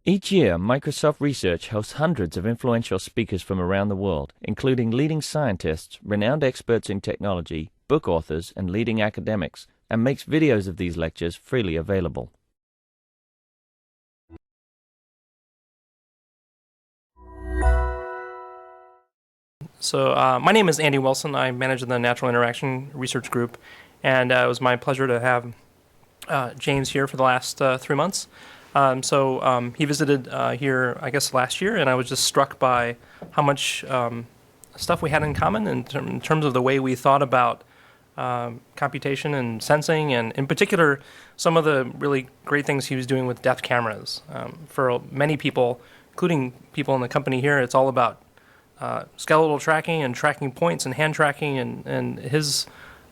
Each year, Microsoft Research hosts hundreds of influential speakers from around the world, including leading scientists, renowned experts in technology, book authors, and leading academics, and makes videos of these lectures freely available. So my name is Andy Wilson. I manage the Natural Interaction Research Group, and it was my pleasure to have James here for the last 3 months. He visited here, I guess, last year, and I was just struck by how much stuff we had in common in terms of the way we thought about computation and sensing, and in particular, some of the really great things he was doing with depth cameras. For many people, including people in the company here, it's all about skeletal tracking and tracking points and hand tracking, and his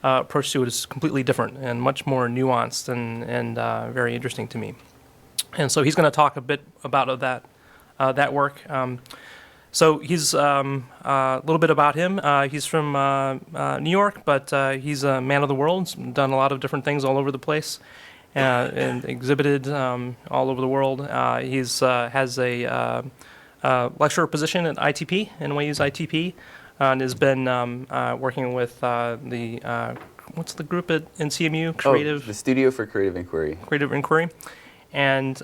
approach to it is completely different and much more nuanced and very interesting to me. And so he's going to talk a bit about that work. So he's a little bit about him. He's from New York, but he's a man of the world. He's done a lot of different things all over the place and exhibited all over the world. He's has a lecturer position at ITP, NYU's ITP, and has been working with what's the group at NCMU? The Studio for Creative Inquiry. Creative Inquiry, and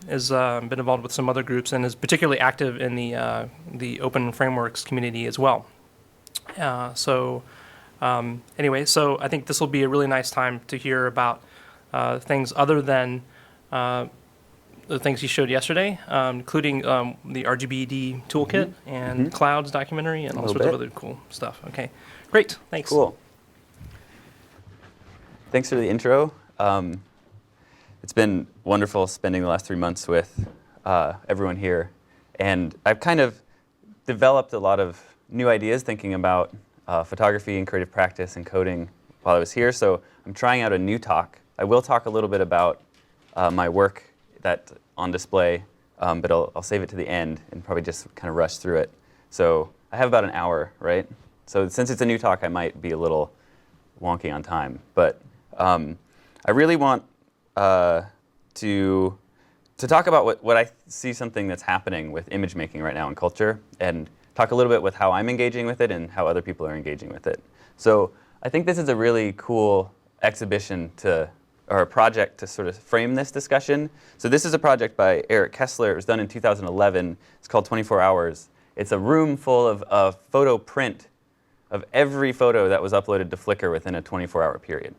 has been involved with some other groups and is particularly active in the open frameworks community as well. Anyway, so I think this will be a really nice time to hear about things other than the things he showed yesterday, including the RGBD toolkit and Clouds documentary and all sorts of other cool stuff. Okay, great, thanks. Cool. Thanks for the intro. It's been wonderful spending the last 3 months with everyone here, and I've kind of developed a lot of new ideas thinking about photography and creative practice and coding while I was here, so I'm trying out a new talk. I will talk a little bit about my work that's on display, but I'll save it to the end and probably just kind of rush through it. So I have about an hour, right? So since it's a new talk, I might be a little wonky on time, but I really want to talk about what I see something that's happening with image making right now in culture, and talk a little bit with how I'm engaging with it and how other people are engaging with it. So I think this is a really cool exhibition or a project to sort of frame this discussion. So this is a project by Eric Kessler. It was done in 2011. It's called 24 Hours. It's a room full of photo print of every photo that was uploaded to Flickr within a 24-hour period.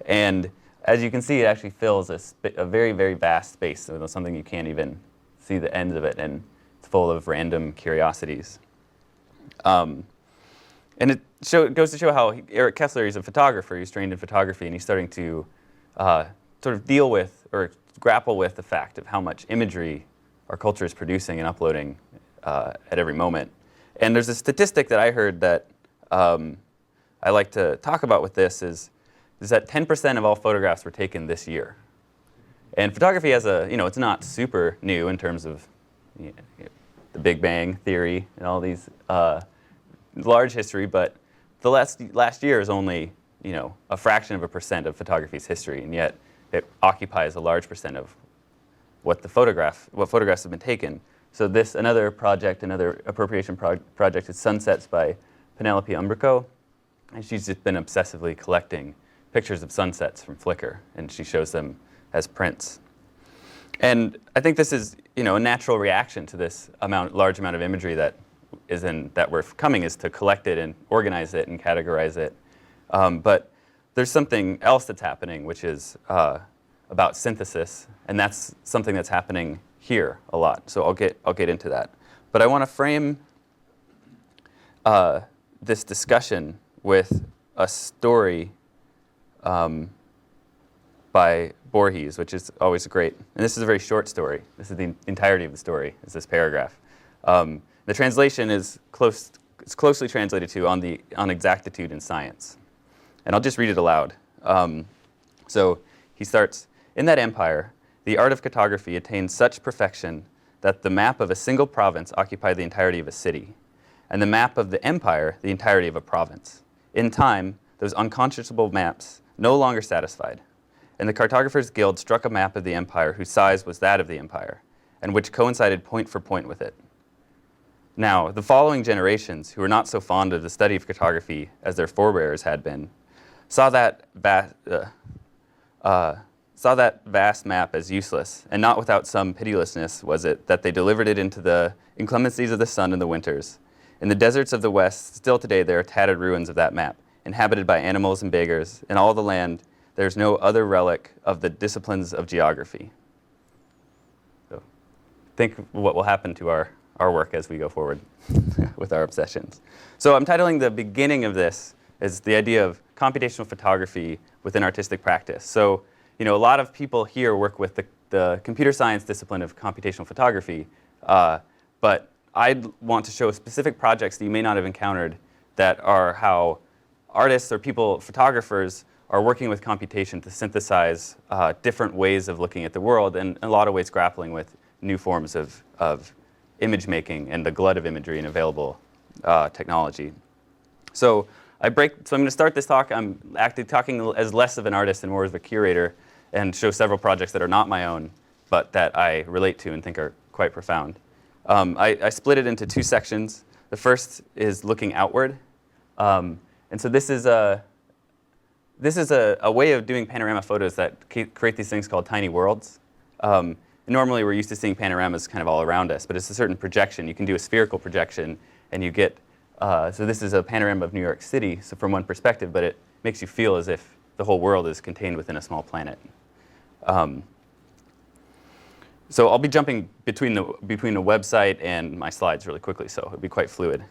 And as you can see, it actually fills a very, very vast space, so something you can't even see the ends of it, and it's full of random curiosities. And it goes to show how Eric Kessler is a photographer. He's trained in photography, and he's starting to sort of deal with or grapple with the fact of how much imagery our culture is producing and uploading at every moment. And there's a statistic that I heard that I like to talk about with this is that 10% of all photographs were taken this year. And photography has it's not super new in terms of the Big Bang theory and all these large history, but the last year is only a fraction of a percent of photography's history, and yet it occupies a large percent of what photographs have been taken. So another appropriation project is Sunsets by Penelope Umbrico, and she's just been obsessively collecting pictures of sunsets from Flickr, and she shows them as prints. And I think this is a natural reaction to this large amount of imagery that we're coming, is to collect it and organize it and categorize it. But there's something else that's happening, which is about synthesis, and that's something that's happening here a lot. So I'll get into that. But I want to frame this discussion with a story by Borges, which is always great. And this is a very short story. This is the entirety of the story, is this paragraph. The translation is closely translated to on exactitude in science. And I'll just read it aloud. So he starts, "In that empire, the art of cartography attained such perfection that the map of a single province occupied the entirety of a city, and the map of the empire the entirety of a province. In time, those unconscionable maps no longer satisfied. and the Cartographers Guild struck a map of the empire whose size was that of the empire, and which coincided point for point with it. Now, the following generations, who were not so fond of the study of cartography as their forebears had been, saw that vast map as useless, and not without some pitilessness was it that they delivered it into the inclemencies of the sun and the winters. In the deserts of the west, still today there are tattered ruins of that map, inhabited by animals and beggars. In all the land, there is no other relic of the disciplines of geography. So, think what will happen to our work as we go forward with our obsessions. So I'm titling the beginning of this as the idea of computational photography within artistic practice. So, a lot of people here work with the computer science discipline of computational photography, but I want to show specific projects that you may not have encountered that are how artists or people, photographers, are working with computation to synthesize different ways of looking at the world, and in a lot of ways grappling with new forms of image making and the glut of imagery and available technology. So I'm going to start this talk. I'm actually talking as less of an artist and more as a curator, and show several projects that are not my own, but that I relate to and think are quite profound. I split it into two sections. The first is looking outward. And so this is a way of doing panorama photos that create these things called tiny worlds. Normally, we're used to seeing panoramas kind of all around us, but it's a certain projection. You can do a spherical projection, and you get, so this is a panorama of New York City, so from one perspective, but it makes you feel as if the whole world is contained within a small planet. So I'll be jumping between the website and my slides really quickly, so it'll be quite fluid.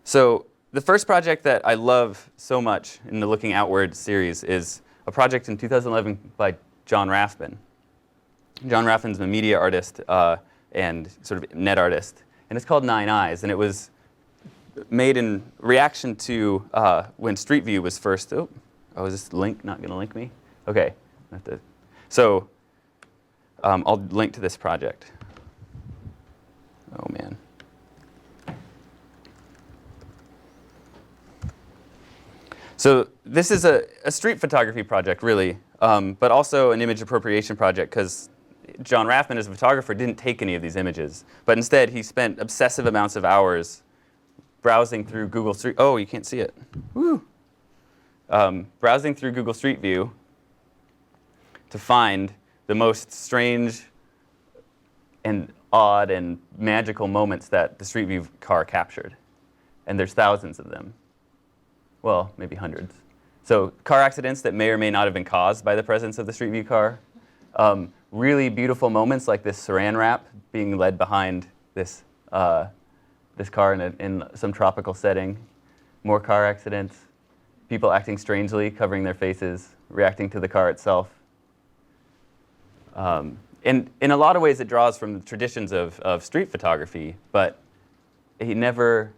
So the first project that I love so much in the Looking Outward series is a project in 2011 by John Rathbun. John Rathbun's a media artist and sort of net artist, and it's called 9 Eyes, and it was made in reaction to when Street View was first. Oh, is this link not going to link me? Okay, so I'll link to this project. Oh man. So this is a street photography project, really, but also an image appropriation project, because John Rathbun, as a photographer, didn't take any of these images, but instead he spent obsessive amounts of hours browsing through Google Street. Oh, you can't see it. Woo! Browsing through Google Street View to find the most strange and odd and magical moments that the Street View car captured, and there's thousands of them. Well, maybe hundreds. So car accidents that may or may not have been caused by the presence of the Street View car. Really beautiful moments like this saran wrap being led behind this car in some tropical setting. More car accidents. People acting strangely, covering their faces, reacting to the car itself. And in a lot of ways it draws from the traditions of street photography, but he never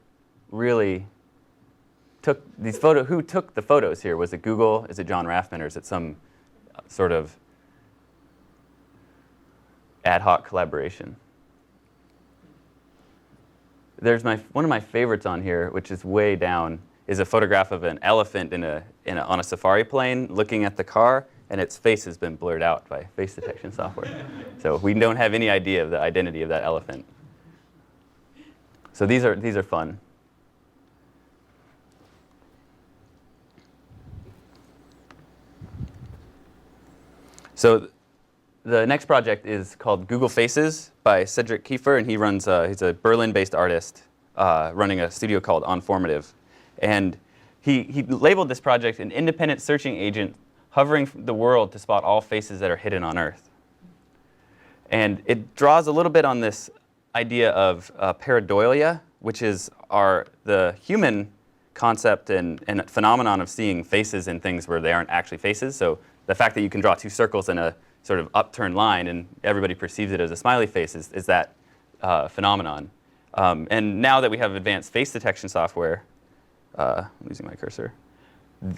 really took these photos. Who took the photos here? Was it Google? Is it John Rathbun? Or is it some sort of ad hoc collaboration? There's one of my favorites on here, which is way down, is a photograph of an elephant on a safari plane looking at the car, and its face has been blurred out by face detection software. So we don't have any idea of the identity of that elephant. So these are fun. So the next project is called Google Faces by Cedric Kiefer, and he's a Berlin-based artist running a studio called Onformative. And he labeled this project an independent searching agent hovering the world to spot all faces that are hidden on Earth. And it draws a little bit on this idea of pareidolia, which is the human concept and phenomenon of seeing faces in things where they aren't actually faces. So the fact that you can draw two circles in a sort of upturned line and everybody perceives it as a smiley face is that phenomenon. And now that we have advanced face detection software, I'm losing my cursor,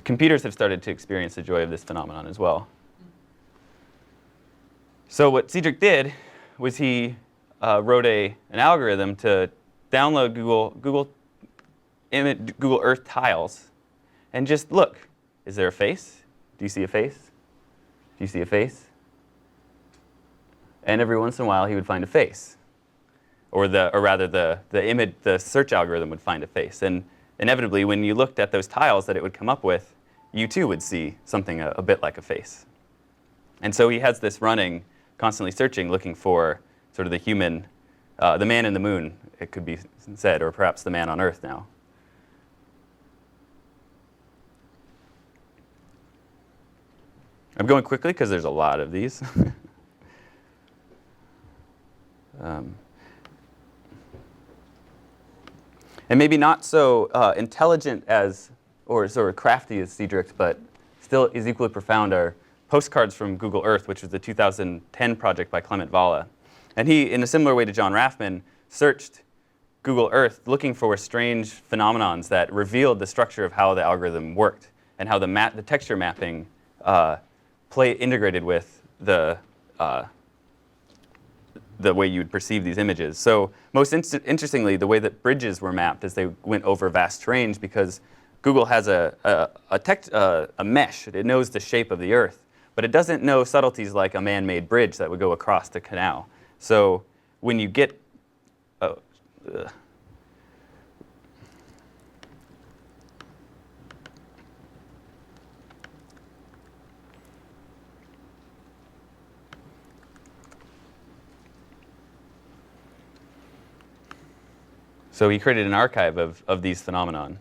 computers have started to experience the joy of this phenomenon as well. So what Cedric did was he wrote an algorithm to download Google Earth tiles and just look, is there a face? Do you see a face? Do you see a face? And every once in a while, he would find a face. Or rather, the search algorithm would find a face. And inevitably, when you looked at those tiles that it would come up with, you too would see something a bit like a face. And so he has this running, constantly searching, looking for sort of the human, the man in the moon, it could be said, or perhaps the man on Earth now. I'm going quickly because there's a lot of these. And maybe not so intelligent as, or sort of crafty as Cedric, but still is equally profound are postcards from Google Earth, which was the 2010 project by Clement Valla. And he, in a similar way to John Raffman, searched Google Earth looking for strange phenomenons that revealed the structure of how the algorithm worked and how the texture mapping integrated with the way you'd perceive these images. So most interestingly, the way that bridges were mapped as they went over vast terrains, because Google has a mesh. It knows the shape of the Earth, but it doesn't know subtleties like a man-made bridge that would go across the canal. So when you get So he created an archive of these phenomenon,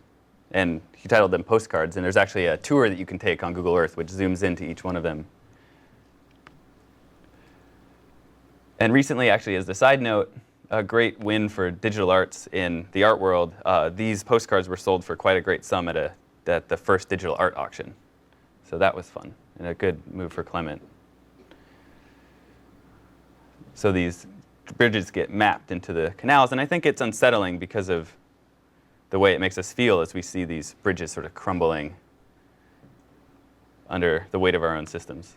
and he titled them postcards. And there's actually a tour that you can take on Google Earth, which zooms into each one of them. And recently, actually, as a side note, a great win for digital arts in the art world, these postcards were sold for quite a great sum at the first digital art auction. So that was fun, and a good move for Clement. So these bridges get mapped into the canals, and I think it's unsettling because of the way it makes us feel as we see these bridges sort of crumbling under the weight of our own systems.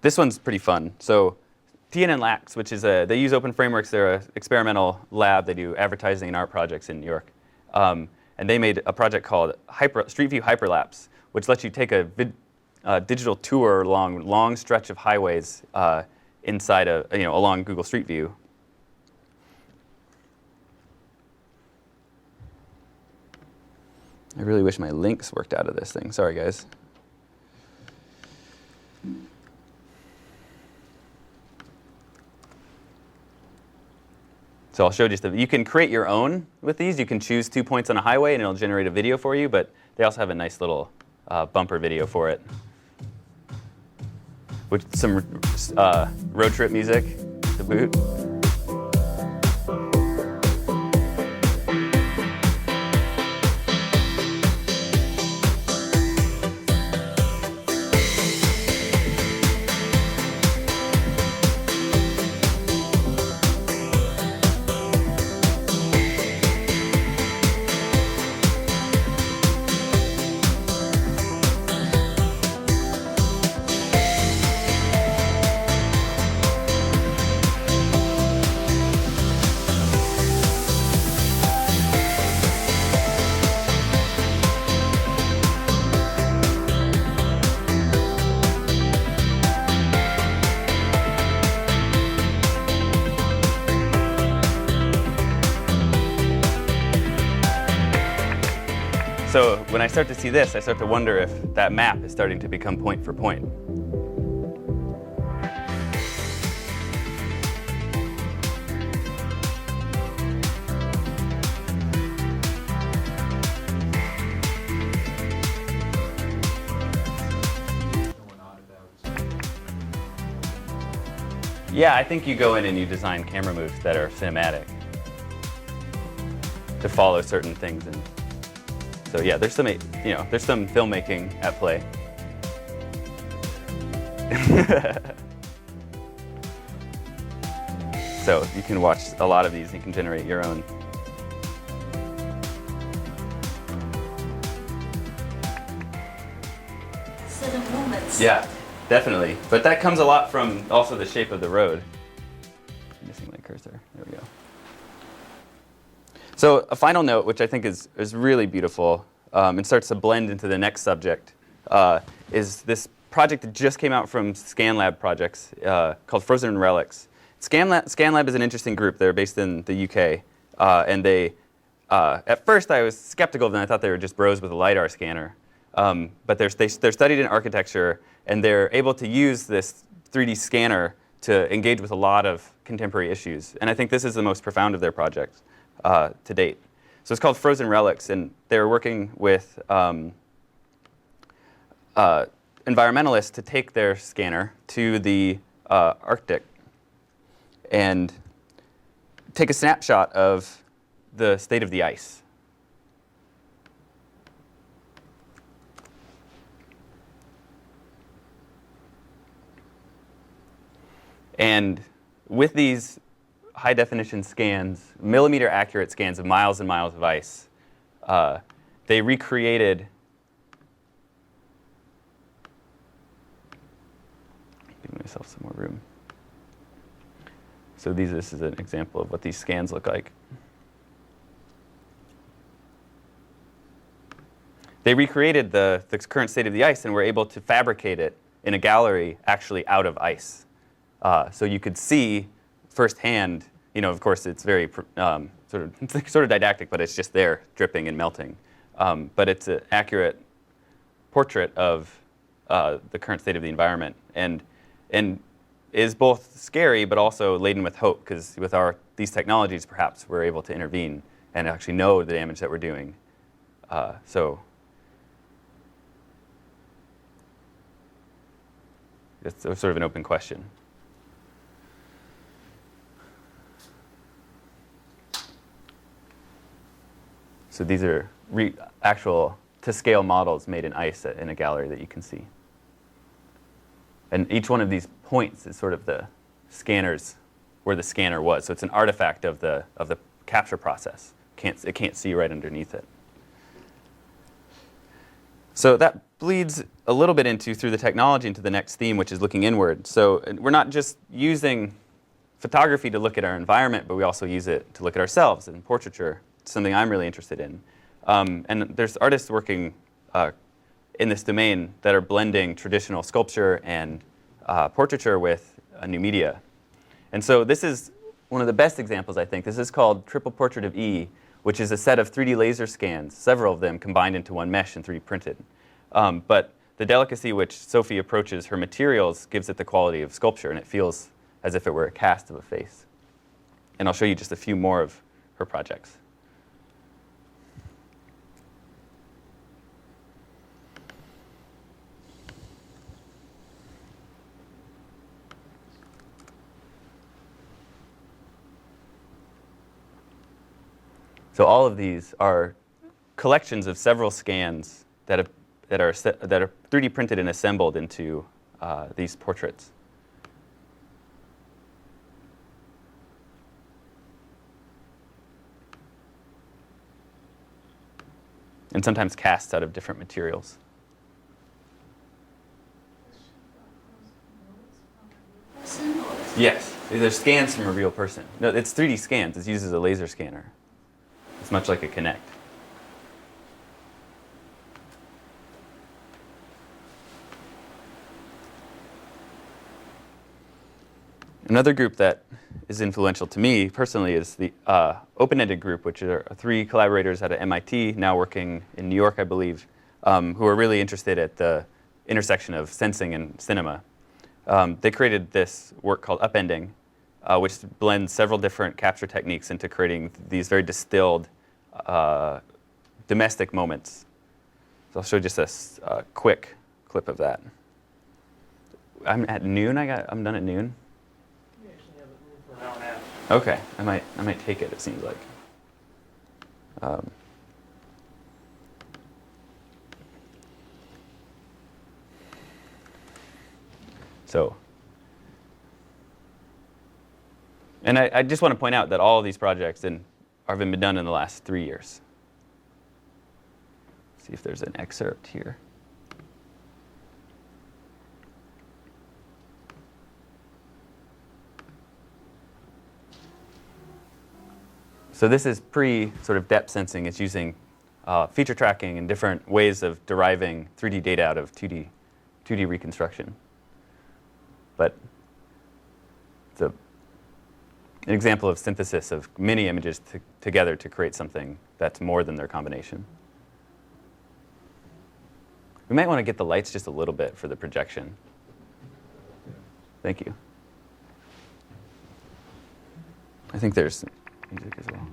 This one's pretty fun. So TNN Lax, which is they use open frameworks. They're an experimental lab. They do advertising and art projects in New York. And they made a project called Street View Hyperlapse, which lets you take a digital tour along a long stretch of highways inside along Google Street View. I really wish my links worked out of this thing. Sorry, guys. So I'll show just you can create your own with these. You can choose 2 points on a highway, and it'll generate a video for you. But they also have a nice little bumper video for it, with some road trip music to boot. So when I start to see this, I start to wonder if that map is starting to become point for point. Yeah, I think you go in and you design camera moves that are cinematic to follow certain things. And so yeah, there's some filmmaking at play. So you can watch a lot of these and you can generate your own. Certain moments. Yeah, definitely. But that comes a lot from also the shape of the road. I'm missing my cursor. There we go. So a final note, which I think is really beautiful and starts to blend into the next subject, is this project that just came out from ScanLab projects called Frozen Relics. ScanLab is an interesting group. They're based in the UK, and they, at first I was skeptical of them. I thought they were just bros with a LiDAR scanner. But they're studied in architecture, and they're able to use this 3D scanner to engage with a lot of contemporary issues. And I think this is the most profound of their projects to date. So it's called Frozen Relics, and they're working with environmentalists to take their scanner to the Arctic and take a snapshot of the state of the ice. And with these high-definition scans, millimeter-accurate scans of miles and miles of ice, they recreated. Give myself some more room. So this is an example of what these scans look like. They recreated the current state of the ice and were able to fabricate it in a gallery actually out of ice. So you could see firsthand, of course it's very sort of didactic, but it's just there dripping and melting. But it's an accurate portrait of the current state of the environment, and is both scary but also laden with hope, because with these technologies perhaps we're able to intervene and actually know the damage that we're doing. So it's sort of an open question. So these are actual to-scale models made in ice in a gallery that you can see. And each one of these points is sort of the scanners where the scanner was. So it's an artifact of the capture process. It can't see right underneath it. So that bleeds a little bit through the technology into the next theme, which is looking inward. So we're not just using photography to look at our environment, but we also use it to look at ourselves in portraiture. It's something I'm really interested in. And there's artists working in this domain that are blending traditional sculpture and portraiture with new media. And so this is one of the best examples, I think. This is called Triple Portrait of E, which is a set of 3D laser scans, several of them combined into one mesh and 3D printed. But the delicacy which Sophie approaches her materials gives it the quality of sculpture, and it feels as if it were a cast of a face. And I'll show you just a few more of her projects. So all of these are collections of several scans that are 3D printed and assembled into these portraits. And sometimes cast out of different materials. Yes, they're scans from a real person. No, it's 3D scans. It uses a laser scanner. It's much like a Kinect. Another group that is influential to me personally is the open-ended group, which are 3 collaborators out of MIT, now working in New York, I believe, who are really interested at the intersection of sensing and cinema. They created this work called upending, which blends several different capture techniques into creating these very distilled domestic moments. So I'll show just a quick clip of that. I'm at noon. I'm done at noon. We actually have it for an hour and a half. Okay, I might take it. It seems like. And I just want to point out that all of these projects have been done in the last 3 years. See if there's an excerpt here. So this is pre sort of depth sensing. It's using feature tracking and different ways of deriving 3D data out of 2D reconstruction. But it's an example of synthesis of many images together to create something that's more than their combination. We might want to get the lights just a little bit for the projection. Thank you. I think there's music as well.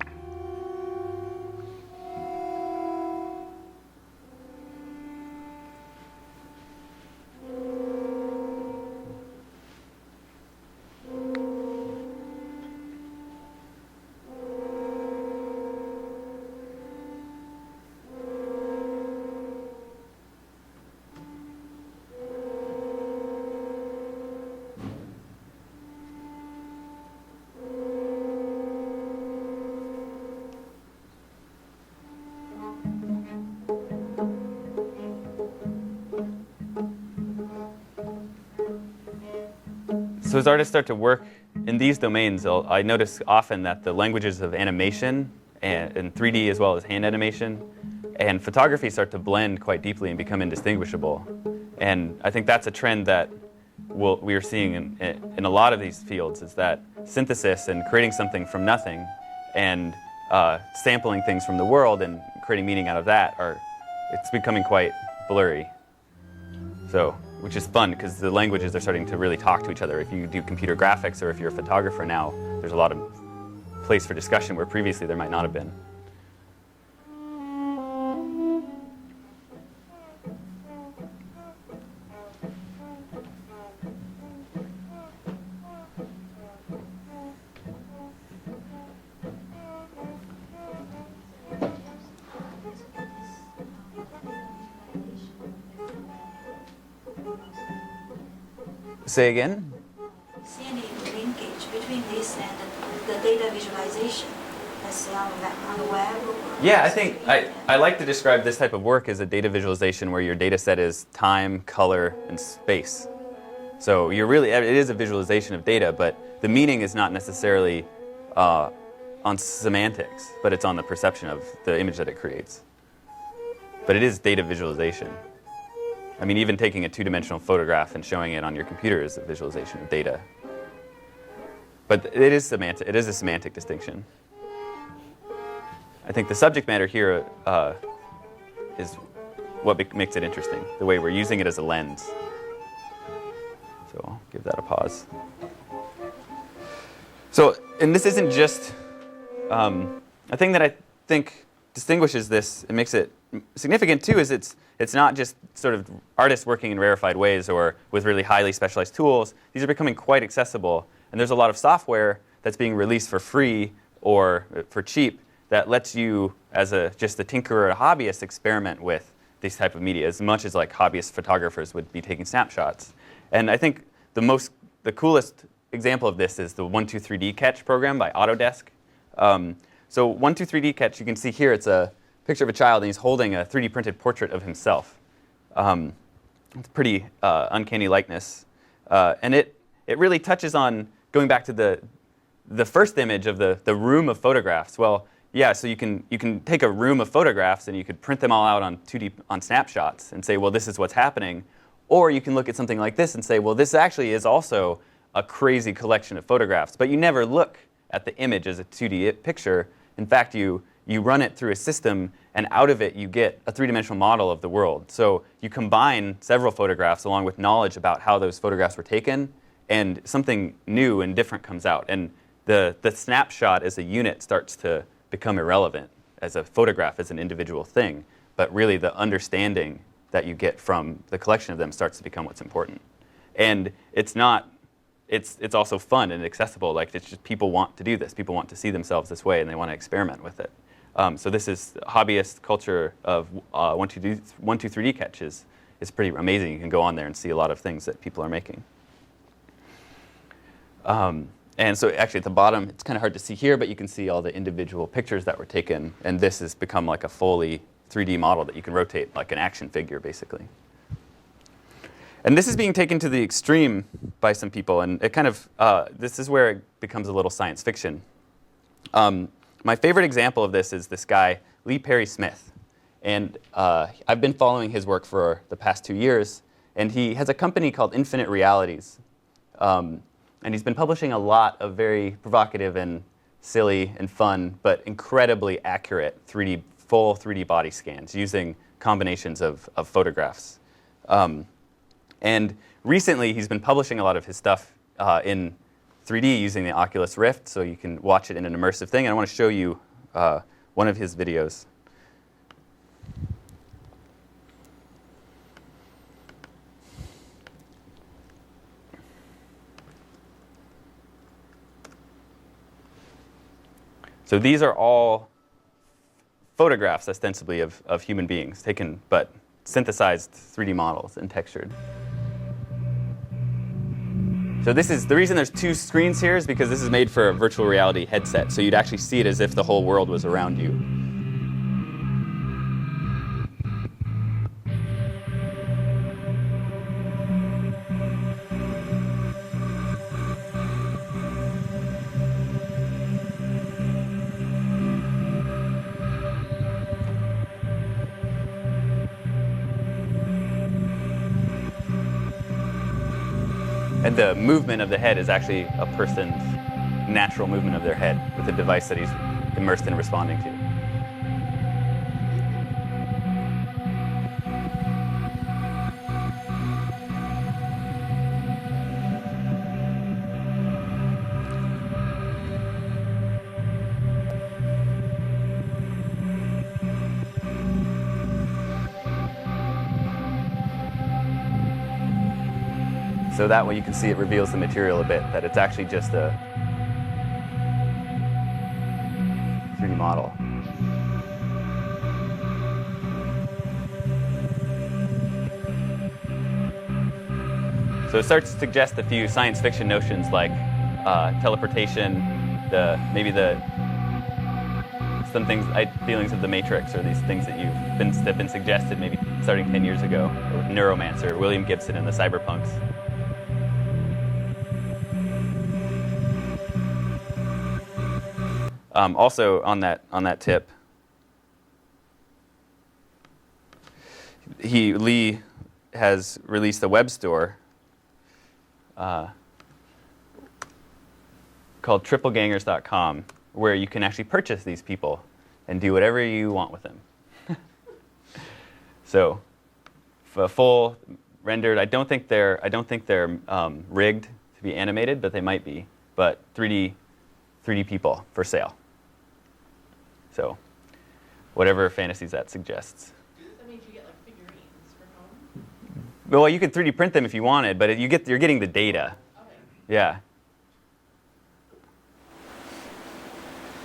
So as artists start to work in these domains, I notice often that the languages of animation and 3D as well as hand animation and photography start to blend quite deeply and become indistinguishable. And I think that's a trend that we are seeing in a lot of these fields, is that synthesis and creating something from nothing and sampling things from the world and creating meaning out of that it's becoming quite blurry. So, which is fun because the languages are starting to really talk to each other. If you do computer graphics or if you're a photographer now, there's a lot of place for discussion where previously there might not have been. Say again? See any linkage between this and the data visualization, let's say on the web? Yeah, I think I like to describe this type of work as a data visualization where your data set is time, color, and space. So it is a visualization of data, but the meaning is not necessarily on semantics, but it's on the perception of the image that it creates. But it is data visualization. I mean, even taking a two-dimensional photograph and showing it on your computer is a visualization of data. But it is semantic. It is a semantic distinction. I think the subject matter here is what makes it interesting, the way we're using it as a lens. So I'll give that a pause. So, and this isn't just a thing that I think distinguishes this and makes it significant too, is it's not just sort of artists working in rarefied ways or with really highly specialized tools. These are becoming quite accessible, and there's a lot of software that's being released for free or for cheap that lets you, as just a tinkerer or a hobbyist, experiment with these type of media as much as like hobbyist photographers would be taking snapshots. And I think the coolest example of this is the 123D Catch program by Autodesk. So 123D Catch, you can see here, it's a picture of a child, and he's holding a 3D printed portrait of himself. It's pretty uncanny likeness. And it really touches on going back to the first image of the room of photographs. Well, yeah, so you can take a room of photographs and you could print them all out on snapshots and say, well, this is what's happening. Or you can look at something like this and say, well, this actually is also a crazy collection of photographs. But you never look at the image as a 2D picture. In fact, you run it through a system, and out of it you get a three-dimensional model of the world. So you combine several photographs along with knowledge about how those photographs were taken, and something new and different comes out. And the snapshot as a unit starts to become irrelevant as a photograph, as an individual thing. But really the understanding that you get from the collection of them starts to become what's important. And it's also fun and accessible. Like, it's just people want to do this. People want to see themselves this way, and they want to experiment with it. So this is hobbyist culture of 123D Catch is pretty amazing. You can go on there and see a lot of things that people are making. And so actually at the bottom, it's kind of hard to see here, but you can see all the individual pictures that were taken. And this has become like a fully 3D model that you can rotate, like an action figure, basically. And this is being taken to the extreme by some people. And it kind of, this is where it becomes a little science fiction. my favorite example of this is this guy, Lee Perry Smith. And I've been following his work for the past 2 years. And he has a company called Infinite Realities. And he's been publishing a lot of very provocative and silly and fun, but incredibly accurate full 3D body scans using combinations of photographs. And recently, he's been publishing a lot of his stuff in 3D using the Oculus Rift, so you can watch it in an immersive thing. And I want to show you one of his videos. So these are all photographs, ostensibly, of human beings, taken but synthesized 3D models and textured. So this is the reason there's 2 screens here is because this is made for a virtual reality headset, so you'd actually see it as if the whole world was around you. And the movement of the head is actually a person's natural movement of their head with a device that he's immersed in responding to. So that way you can see it reveals the material a bit, that it's actually just a 3D model. So it starts to suggest a few science fiction notions like teleportation, some things, feelings of the Matrix, or these things that have been suggested maybe starting 10 years ago, or Neuromancer, William Gibson and the cyberpunks. Also on that tip, Lee has released a web store called triplegangers.com, where you can actually purchase these people and do whatever you want with them. So, full rendered. I don't think they're rigged to be animated, but they might be. But 3D people for sale. So, whatever fantasies that suggests. That means you get like figurines for home? Well, you could 3D print them if you wanted, but you're getting the data. Okay. Yeah.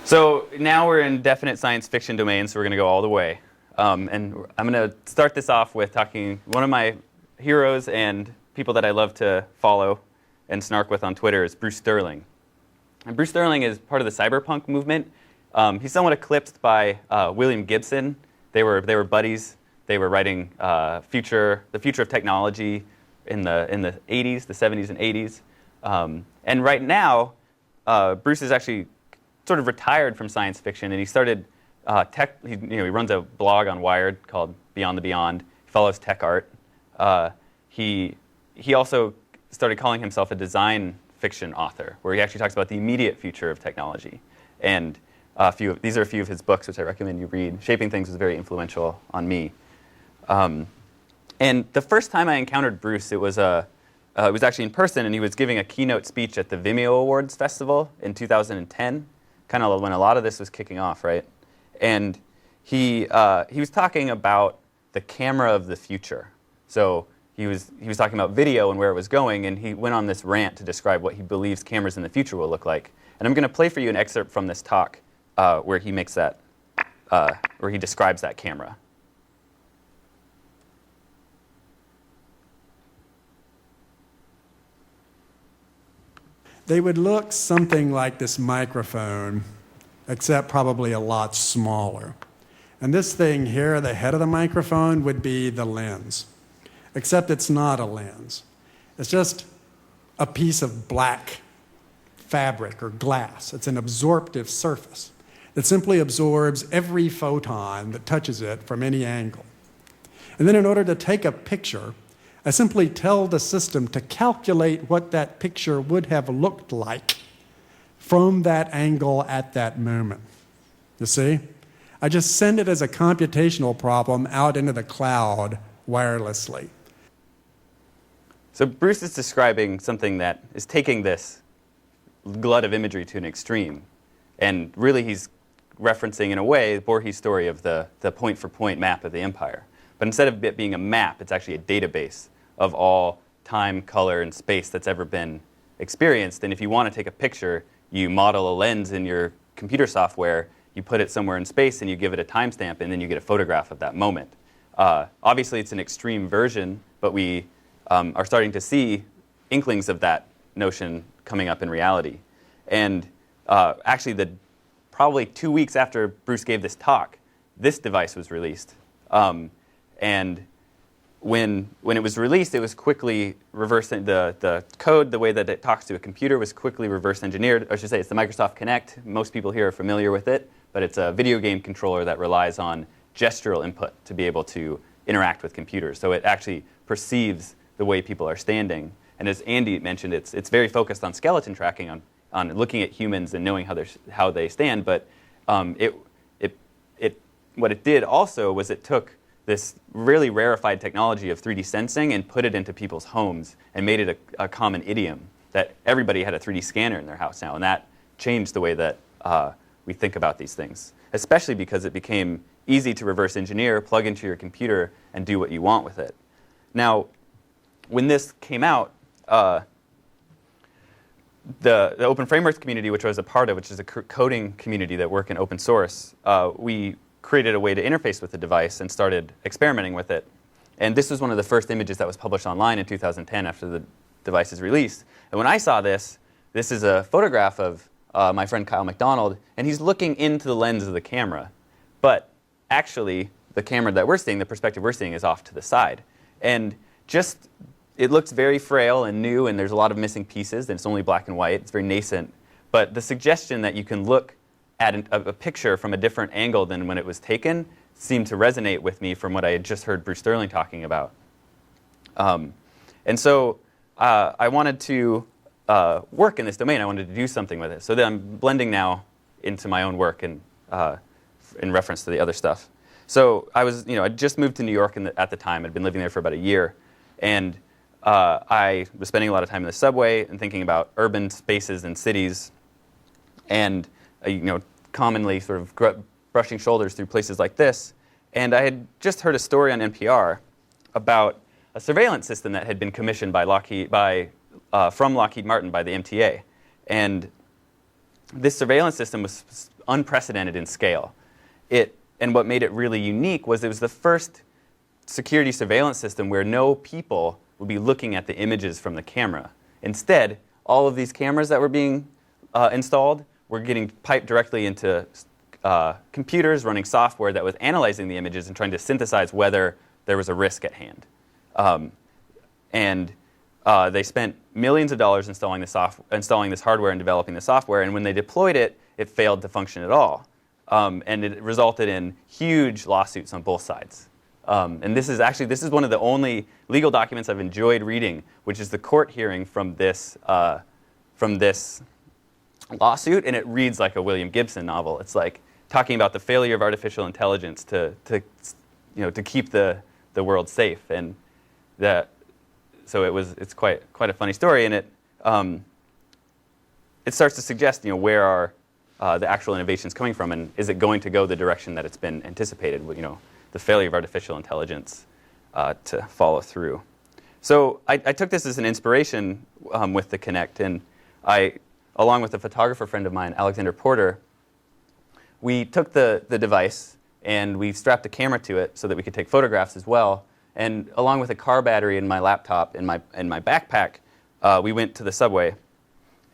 So now we're in definite science fiction domain, so we're going to go all the way. And I'm going to start this off with talking one of my heroes and people that I love to follow and snark with on Twitter is Bruce Sterling. And Bruce Sterling is part of the cyberpunk movement. He's somewhat eclipsed by William Gibson. They were buddies. They were writing the future of technology in the 80s, the 70s and 80s. And right now, Bruce is actually sort of retired from science fiction, and he started he runs a blog on Wired called Beyond the Beyond. He follows tech art. He also started calling himself a design fiction author, where he actually talks about the immediate future of technology. And these are a few of his books, which I recommend you read. Shaping Things was very influential on me. And the first time I encountered Bruce, it was actually in person, and he was giving a keynote speech at the Vimeo Awards Festival in 2010, kind of when a lot of this was kicking off, right? And he was talking about the camera of the future. So he was talking about video and where it was going, and he went on this rant to describe what he believes cameras in the future will look like. And I'm going to play for you an excerpt from this talk where he makes that, where he describes that camera. They would look something like this microphone, except probably a lot smaller. And this thing here, the head of the microphone, would be the lens. Except it's not a lens. It's just a piece of black fabric or glass. It's an absorptive surface. that simply absorbs every photon that touches it from any angle. And then in order to take a picture, I simply tell the system to calculate what that picture would have looked like from that angle at that moment. You see? I just send it as a computational problem out into the cloud wirelessly. So Bruce is describing something that is taking this glut of imagery to an extreme. And really he's referencing, in a way, Borges' story of the point-for-point map of the empire. But instead of it being a map, it's actually a database of all time, color, and space that's ever been experienced. And if you want to take a picture, you model a lens in your computer software, you put it somewhere in space, and you give it a timestamp, and then you get a photograph of that moment. Obviously, it's an extreme version, but we are starting to see inklings of that notion coming up in reality. And actually, probably 2 weeks after Bruce gave this talk, this device was released. And when it was released, it was quickly reverse. The code, the way that it talks to a computer, was quickly reverse engineered. I should say it's the Microsoft Kinect. Most people here are familiar with it, but it's a video game controller that relies on gestural input to be able to interact with computers. So it actually perceives the way people are standing. And as Andy mentioned, it's very focused on skeleton tracking, on looking at humans and knowing how they stand. But what it did also was it took this really rarefied technology of 3D sensing and put it into people's homes and made it a common idiom that everybody had a 3D scanner in their house now. And that changed the way that we think about these things, especially because it became easy to reverse engineer, plug into your computer, and do what you want with it. Now, when this came out, the Open Frameworks community, which I was a part of, which is a coding community that work in open source, we created a way to interface with the device and started experimenting with it. And this was one of the first images that was published online in 2010 after the device is released. And when I saw this is a photograph of my friend Kyle McDonald, and he's looking into the lens of the camera. But actually, the camera that we're seeing, the perspective we're seeing, is off to the side. And it looks very frail and new, and there's a lot of missing pieces, and it's only black and white. It's very nascent. But the suggestion that you can look at a picture from a different angle than when it was taken seemed to resonate with me from what I had just heard Bruce Sterling talking about. And so I wanted to work in this domain. I wanted to do something with it. So then I'm blending now into my own work and in reference to the other stuff. So I just moved to New York at the time. I'd been living there for about a year. And I was spending a lot of time in the subway and thinking about urban spaces and cities, and commonly sort of brushing shoulders through places like this. And I had just heard a story on NPR about a surveillance system that had been commissioned by from Lockheed Martin by the MTA. And this surveillance system was unprecedented in scale. And what made it really unique was it was the first security surveillance system where no people would be looking at the images from the camera. Instead, all of these cameras that were being installed were getting piped directly into computers running software that was analyzing the images and trying to synthesize whether there was a risk at hand. And they spent millions of dollars installing this hardware and developing the software, and when they deployed it, it failed to function at all. And it resulted in huge lawsuits on both sides. And this is one of the only legal documents I've enjoyed reading, which is the court hearing from this lawsuit, and it reads like a William Gibson novel. It's like talking about the failure of artificial intelligence to keep the world safe, and it's quite a funny story, and it starts to suggest where are the actual innovations coming from, and is it going to go the direction that it's been anticipated? The failure of artificial intelligence to follow through. So I took this as an inspiration with the Kinect, and along with a photographer friend of mine, Alexander Porter, we took the device and we strapped a camera to it so that we could take photographs as well. And along with a car battery and my laptop and my backpack, we went to the subway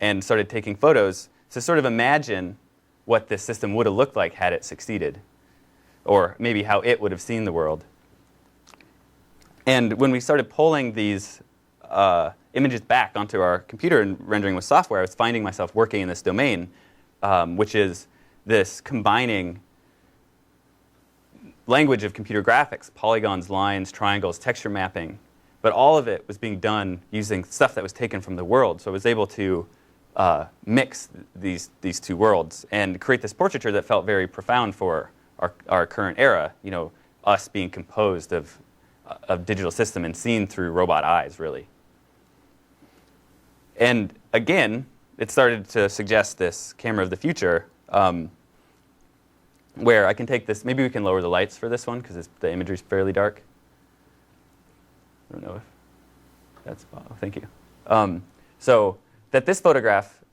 and started taking photos to sort of imagine what this system would have looked like had it succeeded, or maybe how it would have seen the world. And when we started pulling these images back onto our computer and rendering with software, I was finding myself working in this domain, which is this combining language of computer graphics, polygons, lines, triangles, texture mapping, but all of it was being done using stuff that was taken from the world. So I was able to mix these two worlds and create this portraiture that felt very profound for our current era, you know, us being composed of digital system and seen through robot eyes, really. And again, it started to suggest this camera of the future, where I can take this. Maybe we can lower the lights for this one because the imagery is fairly dark. I don't know if that's. Oh, thank you. So that this photograph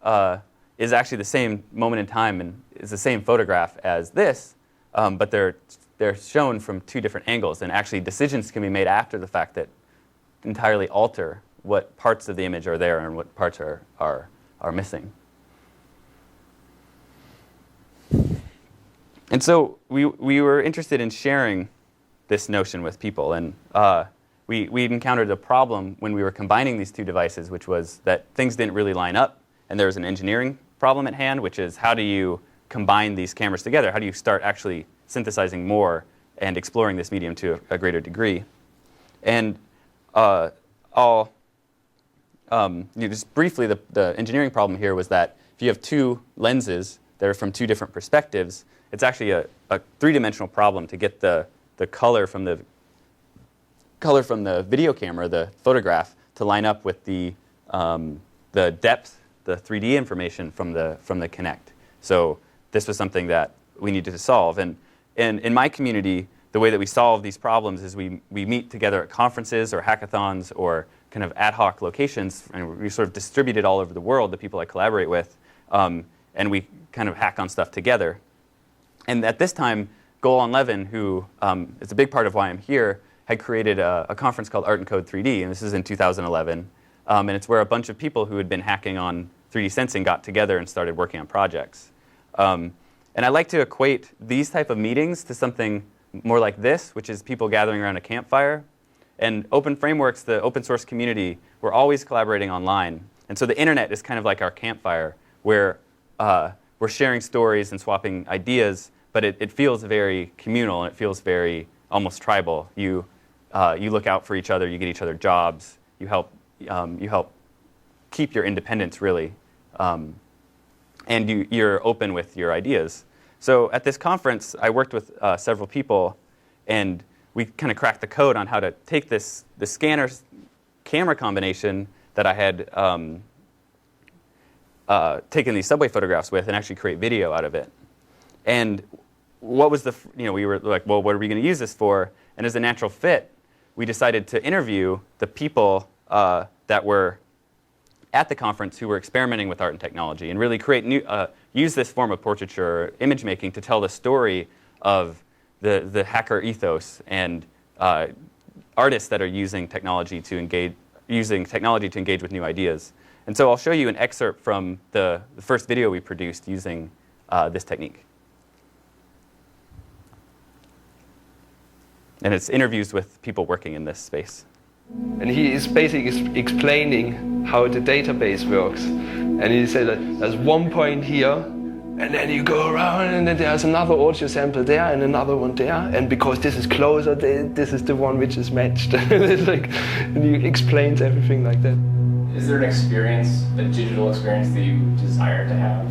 is actually the same moment in time and is the same photograph as this, but they're shown from two different angles, and actually decisions can be made after the fact that entirely alter what parts of the image are there and what parts are missing. And so we were interested in sharing this notion with people, and we encountered a problem when we were combining these two devices, which was that things didn't really line up, and there was an engineering problem at hand, which is how do you combine these cameras together? How do you start actually synthesizing more and exploring this medium to a greater degree? And just briefly, the engineering problem here was that if you have two lenses that are from two different perspectives, it's actually a three-dimensional problem to get the color from the video camera, the photograph, to line up with the depth, the 3D information from the Kinect. So this was something that we needed to solve. And in my community, the way that we solve these problems is we meet together at conferences or hackathons or kind of ad hoc locations, and we sort of distribute it all over the world, the people I collaborate with, and we kind of hack on stuff together. And at this time, Golan Levin, who is a big part of why I'm here, had created a conference called Art and Code 3D, and this is in 2011. And it's where a bunch of people who had been hacking on 3D sensing got together and started working on projects. And I like to equate these type of meetings to something more like this, which is people gathering around a campfire. And Open Frameworks, the open source community, we're always collaborating online. And so the internet is kind of like our campfire, where we're sharing stories and swapping ideas, but it feels very communal and it feels very almost tribal. You look out for each other, you get each other jobs, you help keep your independence, really, and you're open with your ideas. So at this conference, I worked with several people, and we kind of cracked the code on how to take the scanner-camera combination that I had taken these subway photographs with and actually create video out of it. And what was we were like, well, what are we going to use this for? And as a natural fit, we decided to interview the people that were at the conference who were experimenting with art and technology and really use this form of portraiture, image making, to tell the story of the hacker ethos and artists that are using technology to engage with new ideas. And so I'll show you an excerpt from the first video we produced using this technique. And it's interviews with people working in this space. And he is basically explaining how the database works. And he said that there's one point here, and then you go around, and then there's another audio sample there, and another one there. And because this is closer, this is the one which is matched. It's like, and he explains everything like that. Is there an experience, a digital experience that you desire to have?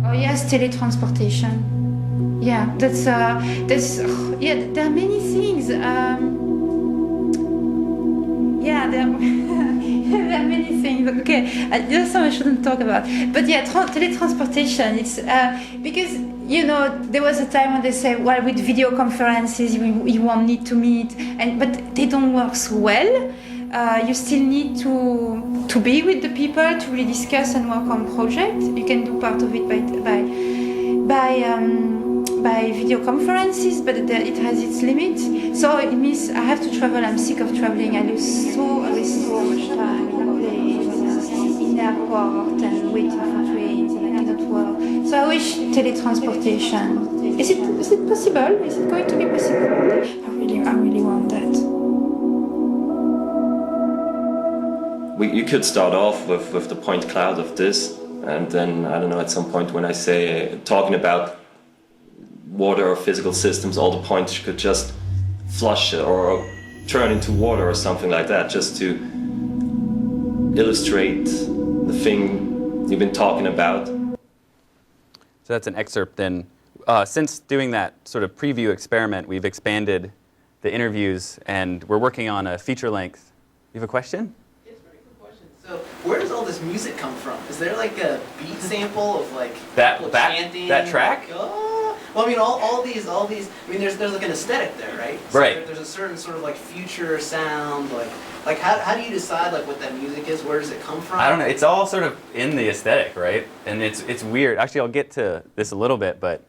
Oh yes, teletransportation. Yeah, that's there are many things. There are many things. Okay, there's some I shouldn't talk about. But yeah, teletransportation. It's because there was a time when they say, well, with video conferences you won't need to meet, but they don't work so well. You still need to be with the people to really discuss and work on projects. You can do part of it by video conferences, but it has its limits. So it means I have to travel. I'm sick of traveling. I lose so much time in airport and waiting for trains, and I cannot work. So I wish teletransportation. Is it possible? Is it going to be possible? I really want that. You could start off with the point cloud of this, And then, I don't know, at some point when I say, talking about water or physical systems, all the points could just flush or turn into water or something like that, just to illustrate the thing you've been talking about. So that's an excerpt then. Since doing that sort of preview experiment, we've expanded the interviews, and we're working on a feature length. You have a question? Yes, very quick question. So where does all this music come from? Is there like a beat sample of like people chanting? That track? Like, oh. Well, I mean, all these. I mean, there's like an aesthetic there, right? So right. There's a certain sort of like future sound, like how do you decide like what that music is? Where does it come from? I don't know. It's all sort of in the aesthetic, right? And it's weird. Actually, I'll get to this a little bit, but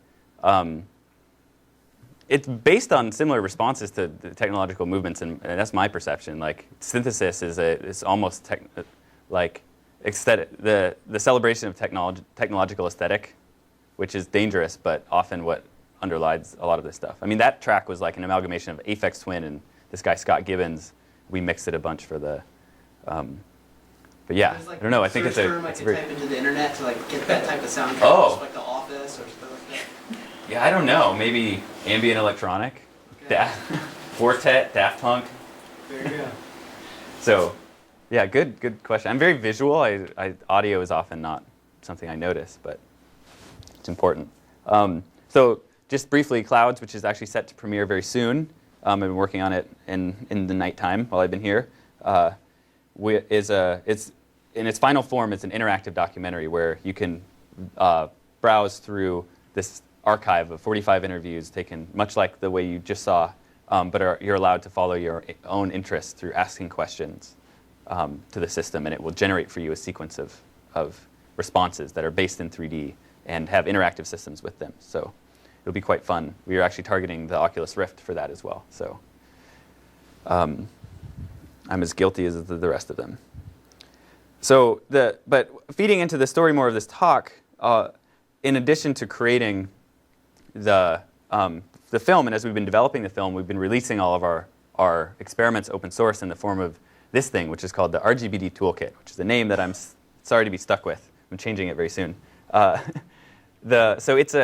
it's based on similar responses to the technological movements, and that's my perception. Like synthesis is almost like aesthetic. The celebration of technological aesthetic, which is dangerous, but often what underlies a lot of this stuff. I mean, that track was like an amalgamation of Aphex Twin and this guy Scott Gibbons. We mixed it a bunch for the. But yeah, like I don't know. I think it's a. I could type into the internet to like get that type of soundtrack. Oh. Like The Office or something like that. Yeah, I don't know. Maybe ambient electronic, Quartet, Daft Punk. There you go. So, yeah, good question. I'm very visual. Audio is often not something I notice, but it's important. So, just briefly, Clouds, which is actually set to premiere very soon. I've been working on it in the nighttime while I've been here. It's in its final form. It's an interactive documentary where you can browse through this archive of 45 interviews taken much like the way you just saw, but you're allowed to follow your own interests through asking questions to the system, and it will generate for you a sequence of responses that are based in 3D and have interactive systems with them. So it'll be quite fun. We are actually targeting the Oculus Rift for that as well. So I'm as guilty as the rest of them. So but feeding into the story more of this talk, in addition to creating the film, and as we've been developing the film, we've been releasing all of our experiments open source in the form of this thing, which is called the RGBD Toolkit, which is a name that I'm sorry to be stuck with. I'm changing it very soon. So it's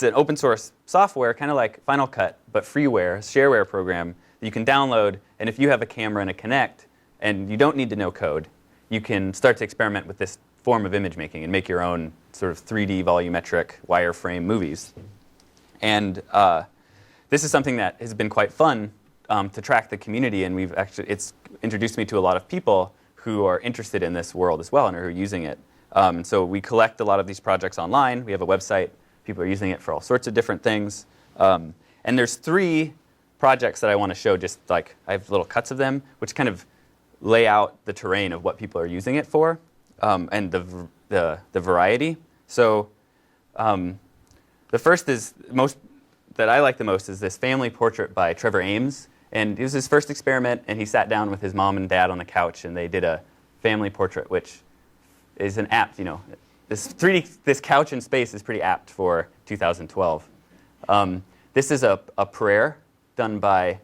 an open source software, kind of like Final Cut, but freeware, shareware program that you can download. And if you have a camera and a Kinect, and you don't need to know code, you can start to experiment with this form of image making and make your own sort of 3D volumetric wireframe movies. And this is something that has been quite fun to track the community, and it's introduced me to a lot of people who are interested in this world as well and are using it. So we collect a lot of these projects online. We have a website. People are using it for all sorts of different things. And there's 3 projects that I want to show, just like I have little cuts of them, which kind of lay out the terrain of what people are using it for, and the variety. So the first that I like the most is this family portrait by Trevor Ames. And it was his first experiment, and he sat down with his mom and dad on the couch, and they did a family portrait, which is an apt, this couch in space is pretty apt for 2012. This is a prayer done by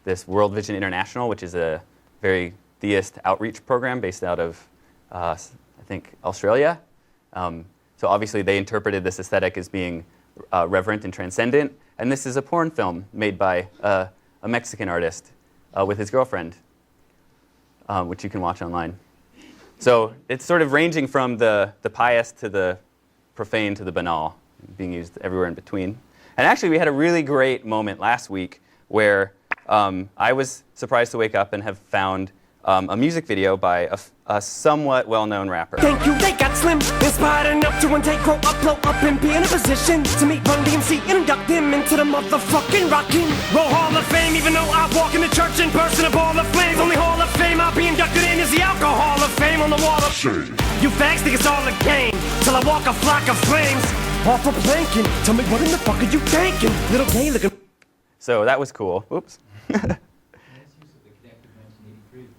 this World Vision International, which is a very theist outreach program based out of, I think, Australia. So obviously they interpreted this aesthetic as being reverent and transcendent. And this is a porn film made by a Mexican artist with his girlfriend, which you can watch online. So it's sort of ranging from the pious to the profane to the banal, being used everywhere in between. And actually, we had a really great moment last week where I was surprised to wake up and have found a music video by a somewhat well-known rapper. Thank you, they got slim, inspired enough to one day grow up, blow up, and be in a position to meet Run DMC and induct them into the motherfucking Rockin' Roll Hall of Fame. Even though I walk in the church in person, a ball of flames. Only Hall of Fame I'll be inducted in is the Alcohol of Fame on the wall of shame. You fags think it's all a game till I walk a flock of flames off a planking. Tell me what in the fuck are you thinking, little gay looking. So that was cool. Oops.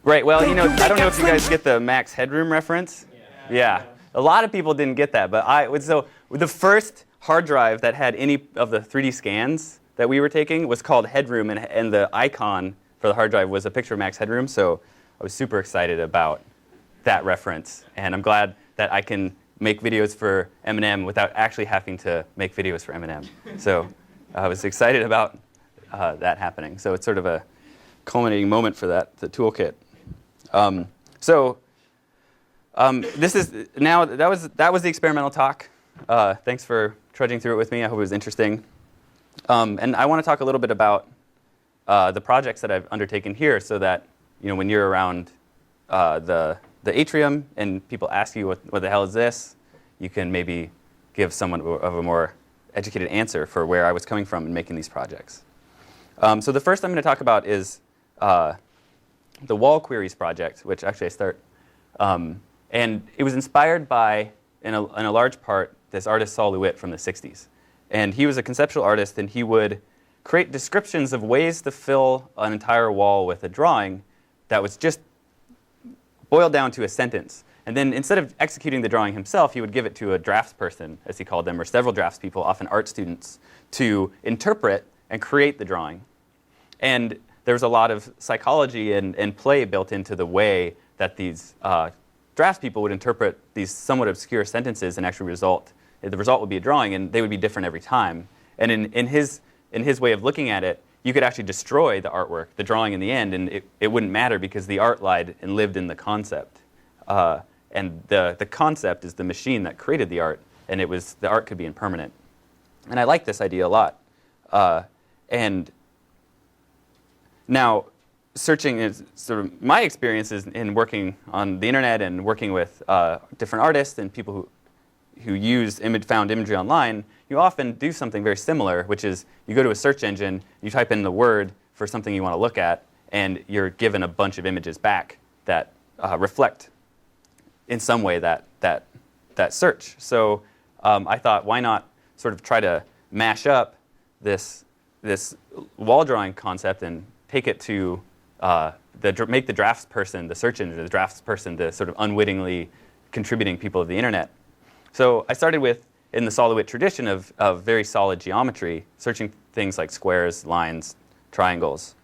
Right, well, I don't know if you guys get the max headroom reference. Yeah. A lot of people didn't get that, but so the first hard drive that had any of the 3D scans that we were taking was called Headroom, and the icon for the hard drive was a picture of Max Headroom, so I was super excited about that reference, and I'm glad that I can make videos for Eminem without actually having to make videos for Eminem. So I was excited about that happening. So it's sort of a culminating moment for that, the toolkit. This is now that was the experimental talk. Thanks for trudging through it with me. I hope it was interesting. And I want to talk a little bit about the projects that I've undertaken here, so that when you're around the atrium and people ask you what the hell is this, you can maybe give someone of a more educated answer for where I was coming from in making these projects. So the first I'm going to talk about is the wall queries project, which actually I start. And it was inspired by, in a large part, this artist Saul Lewitt from the 60s. And he was a conceptual artist, and he would create descriptions of ways to fill an entire wall with a drawing that was just boiled down to a sentence. And then instead of executing the drawing himself, he would give it to a draftsperson, as he called them, or several draftspeople, often art students, to interpret and create the drawing. And there was a lot of psychology and play built into the way that these draftspeople would interpret these somewhat obscure sentences and actually the result would be a drawing, and they would be different every time. And in his way of looking at it, you could actually destroy the artwork, the drawing in the end, and it wouldn't matter because the art lied and lived in the concept. And the concept is the machine that created the art, and the art could be impermanent. And I like this idea a lot. And now, searching is sort of my experiences in working on the internet and working with different artists and people who use found imagery online. You often do something very similar, which is you go to a search engine, you type in the word for something you want to look at, and you're given a bunch of images back that reflect in some way that search. So I thought, why not sort of try to mash up this wall drawing concept and take it to make the draftsperson, the search engine, the draftsperson, the sort of unwittingly contributing people of the internet. So I started with, in the Saul Lewitt tradition of very solid geometry, searching things like squares, lines, triangles,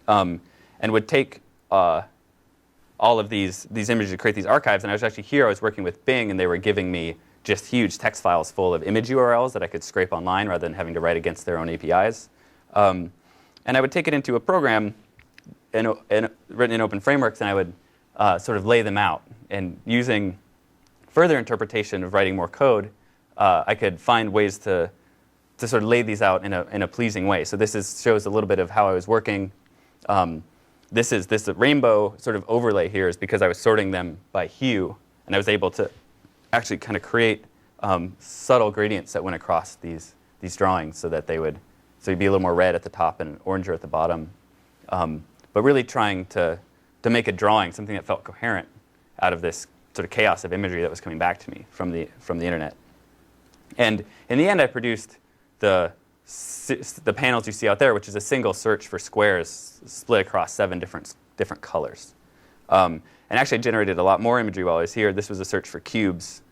and would take all of these images to create these archives. And I was working with Bing, and they were giving me just huge text files full of image URLs that I could scrape online rather than having to write against their own APIs. And I would take it into a program written in open frameworks, and I would sort of lay them out. And using further interpretation of writing more code, I could find ways to sort of lay these out in a pleasing way. So this shows a little bit of how I was working. This rainbow sort of overlay here is because I was sorting them by hue, and I was able to actually kind of create subtle gradients that went across these drawings so that you'd be a little more red at the top and oranger at the bottom. But really trying to make a drawing, something that felt coherent out of this sort of chaos of imagery that was coming back to me from the internet. And in the end, I produced the panels you see out there, which is a single search for squares split across 7 different colors. And actually I generated a lot more imagery while I was here. This was a search for cubes,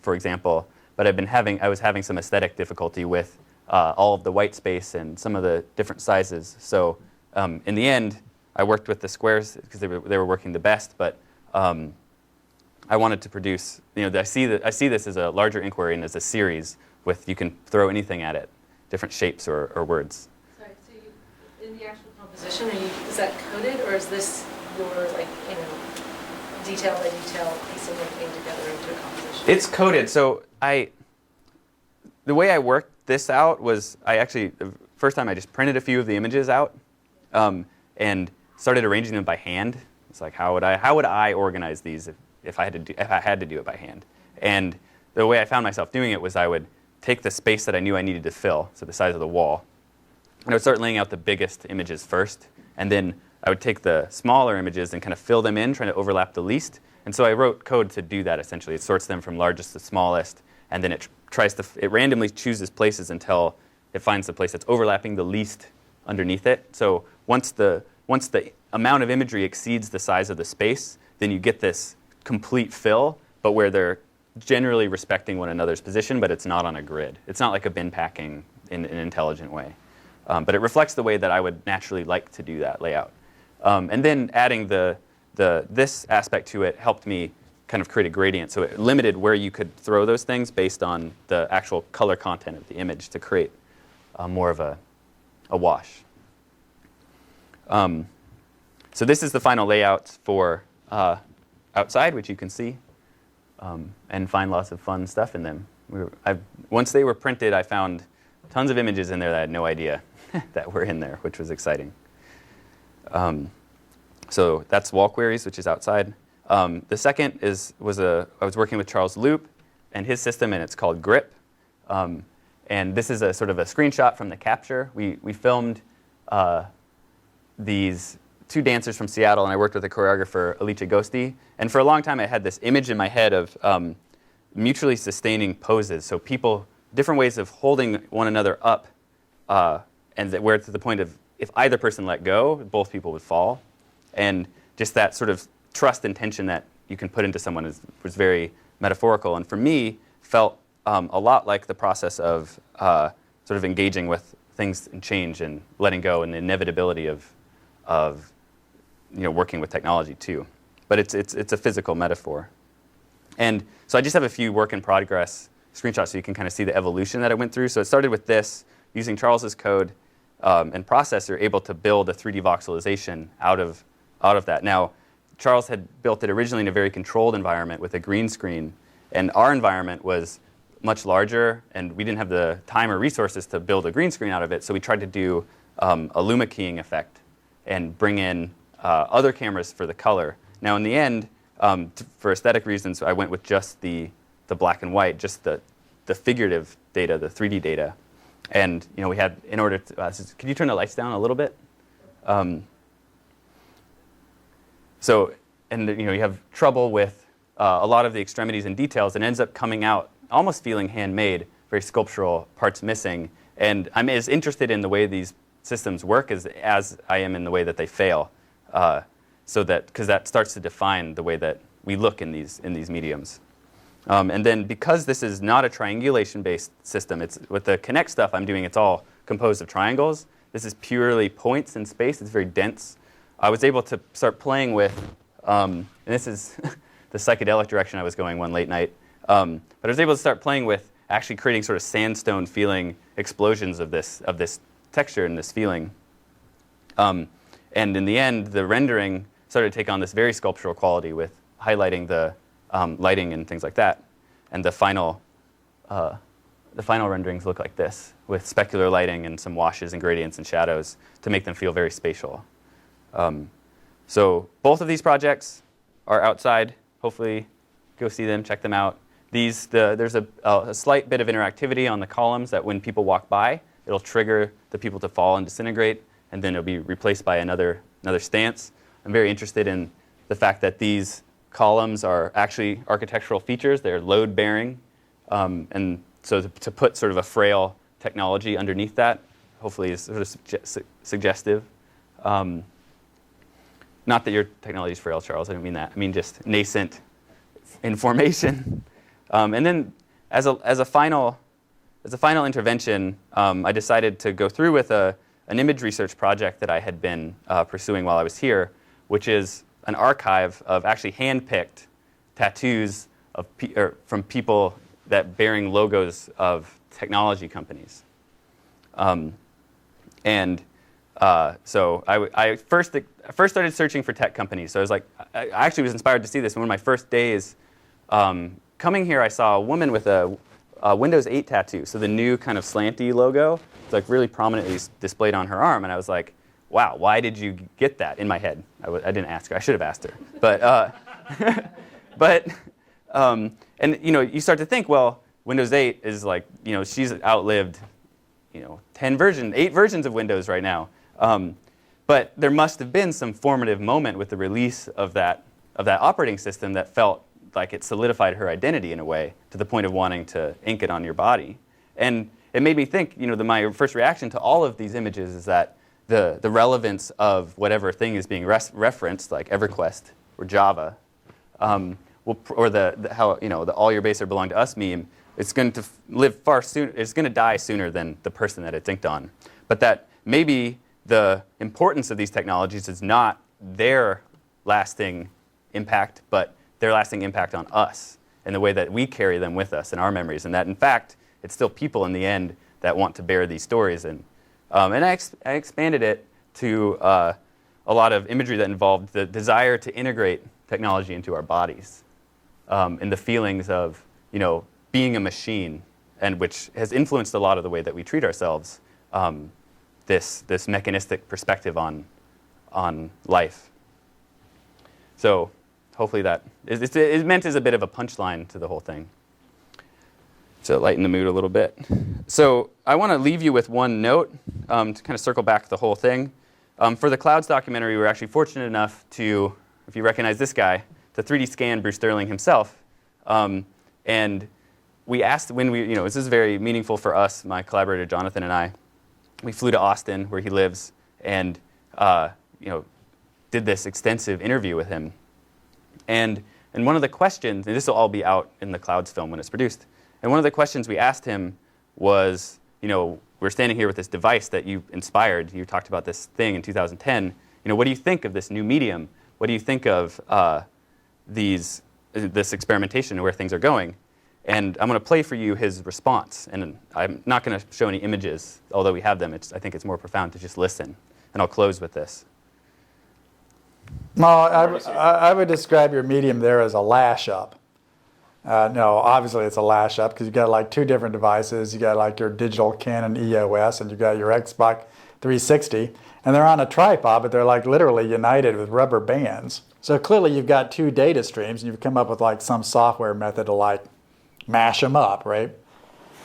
for example. But I was having some aesthetic difficulty with all of the white space and some of the different sizes. So in the end, I worked with the squares because they were working the best. But I wanted to produce, I see this as a larger inquiry and as a series with, you can throw anything at it, different shapes or words. Sorry, so in the actual composition, is that coded, or is this your detail by detail piecing everything together into a composition? It's coded. So the way I worked this out was the first time I just printed a few of the images out and started arranging them by hand. It's like, how would I organize these if I had to do it by hand? And the way I found myself doing it was I would take the space that I knew I needed to fill, so the size of the wall, and I would start laying out the biggest images first, and then I would take the smaller images and kind of fill them in, trying to overlap the least. And so I wrote code to do that, essentially. It sorts them from largest to smallest, and then it randomly chooses places until it finds the place that's overlapping the least underneath it. So once the amount of imagery exceeds the size of the space, then you get this complete fill, but where they're generally respecting one another's position, but it's not on a grid. It's not like a bin packing in an intelligent way. But it reflects the way that I would naturally like to do that layout. And then adding this aspect to it helped me kind of create a gradient. So it limited where you could throw those things based on the actual color content of the image to create more of a wash. So this is the final layout for outside, which you can see, and find lots of fun stuff in them. Once they were printed, I found tons of images in there that I had no idea that were in there, which was exciting. So that's wall queries, which is outside. The second I was working with Charles Loop and his system, and it's called Grip. And this is a sort of a screenshot from the capture. We filmed these two dancers from Seattle, and I worked with the choreographer, Alicia Gosti. And for a long time, I had this image in my head of mutually sustaining poses. So different ways of holding one another up, and where to the point of if either person let go, both people would fall. And just that sort of trust and tension that you can put into someone was very metaphorical. And for me, felt a lot like the process of sort of engaging with things and change and letting go and the inevitability of working with technology too. But it's a physical metaphor. And so I just have a few work in progress screenshots so you can kind of see the evolution that I went through. So it started with this, using Charles's code and processor, able to build a 3D voxelization out of that. Now, Charles had built it originally in a very controlled environment with a green screen, and our environment was much larger, and we didn't have the time or resources to build a green screen out of it, so we tried to do a luma keying effect and bring in other cameras for the color. Now, in the end, for aesthetic reasons, I went with just the black and white, just the figurative data, the 3D data. And we had, in order to, could you turn the lights down a little bit? You have trouble with a lot of the extremities and details, and ends up coming out almost feeling handmade, very sculptural, parts missing. And I'm as interested in the way these systems work as I am in the way that they fail, because that starts to define the way that we look in these mediums. And then because this is not a triangulation-based system, it's with the Connect stuff I'm doing, it's all composed of triangles. This is purely points in space. It's very dense. I was able to start playing with, and this is the psychedelic direction I was going one late night, but I was able to start playing with actually creating sort of sandstone feeling explosions of this texture and this feeling. And in the end, the rendering started to take on this very sculptural quality with highlighting the lighting and things like that. And the final renderings look like this, with specular lighting and some washes and gradients and shadows to make them feel very spatial. So both of these projects are outside. Hopefully, go see them, check them out. There's a slight bit of interactivity on the columns that when people walk by, it'll trigger the people to fall and disintegrate, and then it'll be replaced by another stance. I'm very interested in the fact that these columns are actually architectural features. They're load-bearing, and so to put sort of a frail technology underneath that, hopefully is sort of suggestive. Not that your technology is frail, Charles. I don't mean that. I mean just nascent in formation. And then as a final intervention, I decided to go through with an image research project that I had been pursuing while I was here, which is an archive of actually hand-picked tattoos from people that bearing logos of technology companies. So I first started searching for tech companies. So I was like, I actually was inspired to see this. One of my first days coming here, I saw a woman with a Windows 8 tattoo. So the new kind of slanty logo, it's like really prominently displayed on her arm. And I was like, wow, why did you get that? In my head. I didn't ask her. I should have asked her. But and you start to think, well, Windows 8 is like, she's outlived 8 versions of Windows right now. But there must have been some formative moment with the release of that operating system that felt like it solidified her identity in a way to the point of wanting to ink it on your body. And it made me think, my first reaction to all of these images is that the relevance of whatever thing is being referenced, like EverQuest or Java, or the all your base are belong to us meme, it's going to live far sooner. It's going to die sooner than the person that it's inked on. But that maybe the importance of these technologies is not their lasting impact, but their lasting impact on us and the way that we carry them with us in our memories, and that in fact it's still people in the end that want to bear these stories. And I expanded it to a lot of imagery that involved the desire to integrate technology into our bodies, and the feelings of being a machine, and which has influenced a lot of the way that we treat ourselves. This mechanistic perspective on life. So hopefully that is meant as a bit of a punchline to the whole thing, to lighten the mood a little bit. So I want to leave you with one note to kind of circle back the whole thing. For the Clouds documentary, we were actually fortunate enough to, if you recognize this guy, to 3D scan Bruce Sterling himself. And we asked when we, this is very meaningful for us, my collaborator Jonathan and I. We flew to Austin, where he lives, and did this extensive interview with him. And one of the questions, and this will all be out in the Clouds film when it's produced, and one of the questions we asked him was, we're standing here with this device that you inspired. You talked about this thing in 2010. What do you think of this new medium? What do you think of this experimentation and where things are going? And I'm going to play for you his response. And I'm not going to show any images, although we have them. I think it's more profound to just listen. And I'll close with this. No, I would describe your medium there as a lash-up. No, obviously it's a lash-up because you've got like two different devices. You've got like your digital Canon EOS and you've got your Xbox 360. And they're on a tripod, but they're like literally united with rubber bands. So clearly you've got two data streams and you've come up with like some software method to like mash them up, right?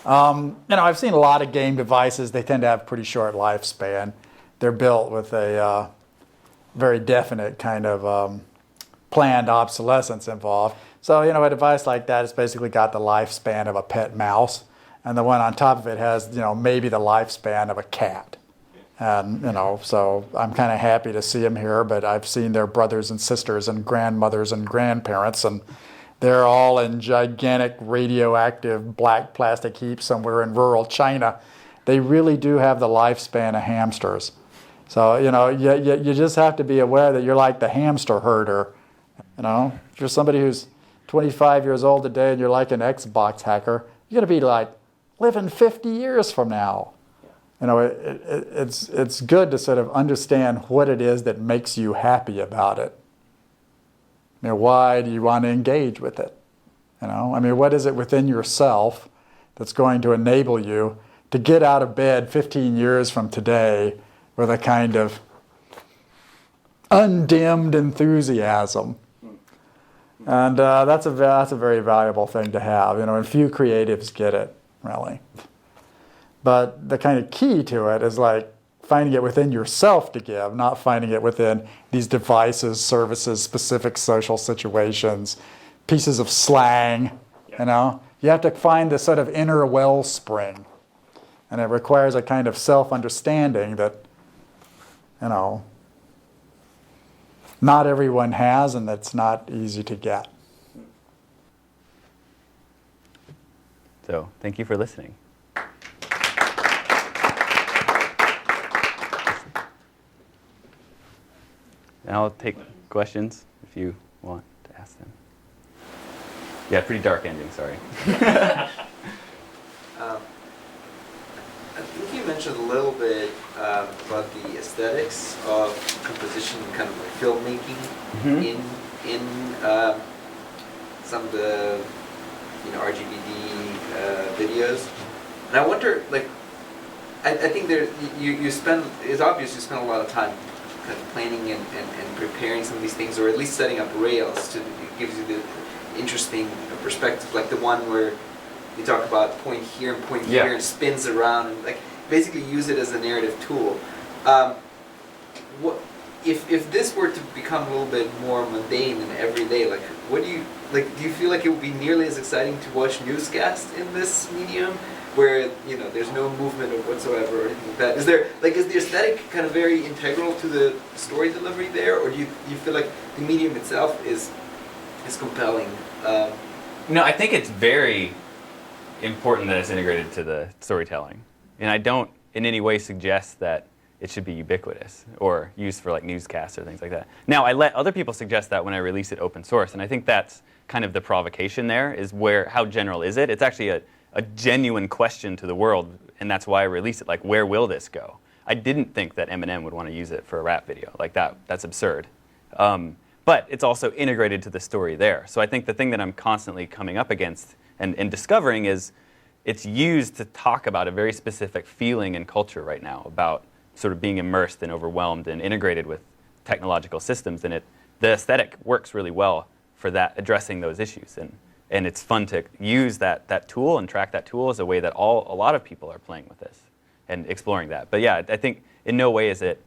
I've seen a lot of game devices. They tend to have pretty short lifespan. They're built with a very definite kind of planned obsolescence involved. So, a device like that has basically got the lifespan of a pet mouse, and the one on top of it has, maybe the lifespan of a cat. And, so I'm kind of happy to see them here, but I've seen their brothers and sisters and grandmothers and grandparents, and they're all in gigantic radioactive black plastic heaps somewhere in rural China. They really do have the lifespan of hamsters. So, you just have to be aware that you're like the hamster herder. If you're somebody who's 25 years old today and you're like an Xbox hacker, you're going to be like living 50 years from now. It's good to sort of understand what it is that makes you happy about it. Why do you want to engage with it? What is it within yourself that's going to enable you to get out of bed 15 years from today with a kind of undimmed enthusiasm? And that's a very valuable thing to have, and few creatives get it, really. But the kind of key to it is like finding it within yourself to give, not finding it within these devices, services, specific social situations, pieces of slang, You have to find this sort of inner wellspring. And it requires a kind of self-understanding that, not everyone has, and that's not easy to get. So, thank you for listening. And I'll take questions if you want to ask them. Yeah, pretty dark ending, sorry. I think you mentioned a little bit about the aesthetics of composition, kind of like filmmaking in some of the RGBD videos, and I wonder, I think you spend, it's obvious you spend a lot of time kind of planning and preparing some of these things, or at least setting up rails to gives you the interesting perspective, like the one where you talk about point here and point here and spins around and basically use it as a narrative tool. What if this were to become a little bit more mundane and everyday? What do you feel like it would be nearly as exciting to watch newscasts in this medium, where there's no movement whatsoever or anything like that? Is the aesthetic kind of very integral to the story delivery there, or do you feel like the medium itself is compelling? I think it's very important that it's integrated to the storytelling. And I don't in any way suggest that, it should be ubiquitous or used for like newscasts or things like that. Now, I let other people suggest that when I release it open source, and I think that's kind of the provocation there, is how general is it? It's actually a genuine question to the world, and that's why I release it. Like, where will this go? I didn't think that Eminem would want to use it for a rap video. Like, that's absurd. But it's also integrated to the story there. So I think the thing that I'm constantly coming up against and discovering is it's used to talk about a very specific feeling in culture right now about sort of being immersed and overwhelmed and integrated with technological systems. And the aesthetic works really well for that, addressing those issues. And it's fun to use that tool and track that tool as a way that a lot of people are playing with this and exploring that. But yeah, I think in no way is it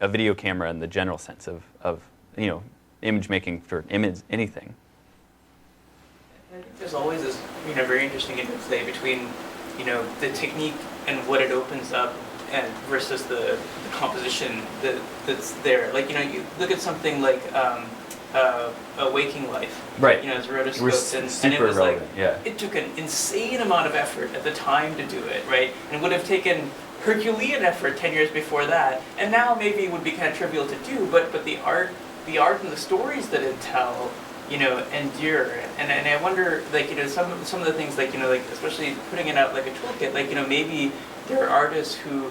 a video camera in the general sense of image making for anything. I think there's always this very interesting interplay between the technique and what it opens up and versus the composition that's there. Like you look at something like A Waking Life, right? As rotoscoped, and it was relevant. It took an insane amount of effort at the time to do it, right? And it would have taken Herculean effort 10 years before that, and now maybe it would be kind of trivial to do, but the art and the stories that it tell, endure. And I wonder, some of the things, especially putting it out like a toolkit, maybe there are artists who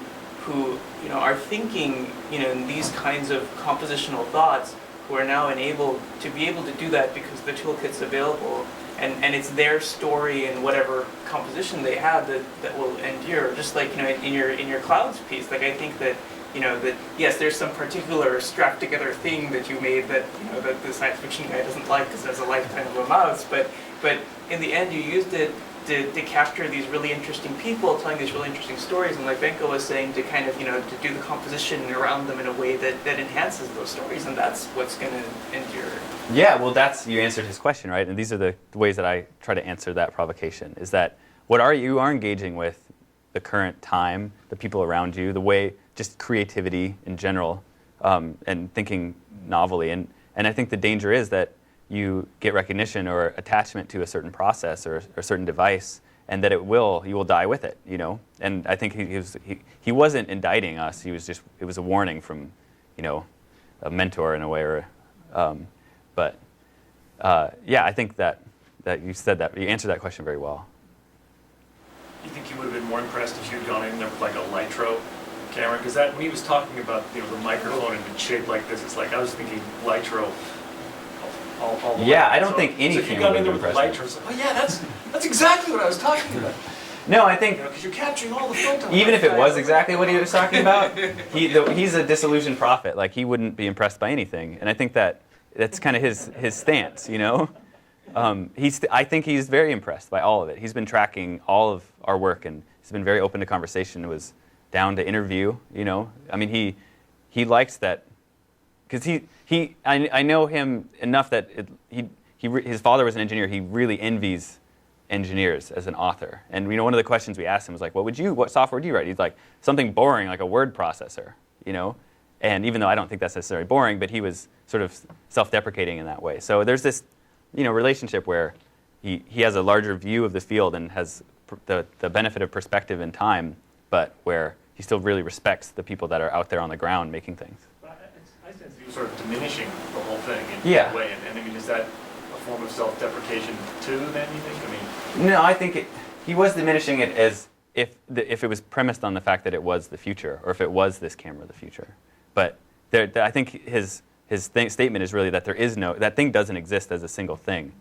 are thinking, in these kinds of compositional thoughts, who are now able to do that because the toolkit's available, and it's their story and whatever composition they have that will endure. Just like in your clouds piece, I think that that yes, there's some particular strapped together thing that you made that that the science fiction guy doesn't like because there's a lifetime of a mouse, but in the end you used it to capture these really interesting people telling these really interesting stories, and like Benko was saying, to kind of to do the composition around them in a way that enhances those stories, and that's what's going to endure. Yeah, well, you answered his question, right? And these are the ways that I try to answer that provocation, is that you are engaging with the current time, the people around you, the way, just creativity in general, and thinking novelly. And I think the danger is that you get recognition or attachment to a certain process or a certain device, and that you will die with it, And I think he wasn't indicting us. It was a warning from, a mentor in a way, yeah, I think that you said that, you answered that question very well. You think you would have been more impressed if you had gone in there with like a Litro camera? Because when he was talking about the microphone and shaped like this, it's like I was thinking Litro. All the way. I don't think any so camera would have impressed me. Litro, oh yeah, that's exactly what I was talking about. No, I think because you're capturing all the photons. Even if it was exactly what he was talking about, he's a disillusioned prophet. Like, he wouldn't be impressed by anything, and I think that's kind of his stance, I think he's very impressed by all of it. He's been tracking all of our work, and he's been very open to conversation. Was down to interview, I mean, he likes that, because I know him enough that his father was an engineer. He really envies engineers as an author. And one of the questions we asked him was like, what software do you write? He's like, something boring, like a word processor, And even though I don't think that's necessarily boring, but he was sort of self-deprecating in that way. So there's this, relationship where he has a larger view of the field and has the benefit of perspective and time, but where he still really respects the people that are out there on the ground making things. I sense he was sort of diminishing the whole thing in a way. And I mean, is that a form of self-deprecation too, then, you think? I mean, no, I think he was diminishing it as if it was premised on the fact that it was the future, or if it was this camera the future. But I think his statement is really that that thing doesn't exist as a single thing.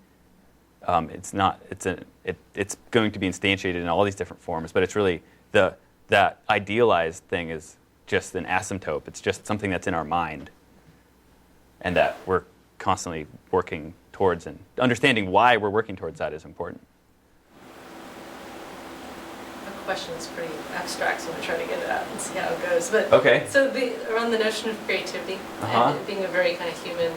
It's not. It's going to be instantiated in all these different forms, but it's really that idealized thing is just an asymptote. It's just something that's in our mind, and that we're constantly working towards, and understanding why we're working towards that is important. Question is pretty abstract, so I'm trying to get it out and see how it goes. But okay. So around the notion of creativity and it being a very kind of human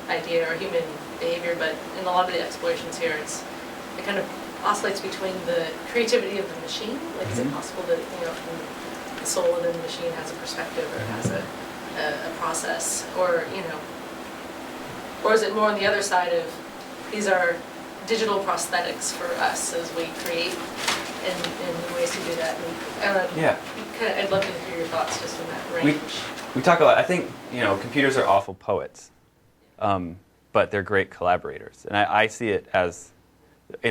idea or human behavior, but in a lot of the explorations here, it kind of oscillates between the creativity of the machine. Like, is it possible that the soul within the machine has a perspective or has a process, or or is it more on the other side of these are digital prosthetics for us as we create? And new ways to do that. Yeah. I'd love to hear your thoughts just in that range. We talk a lot. I think computers are awful poets, but they're great collaborators, and I see it as,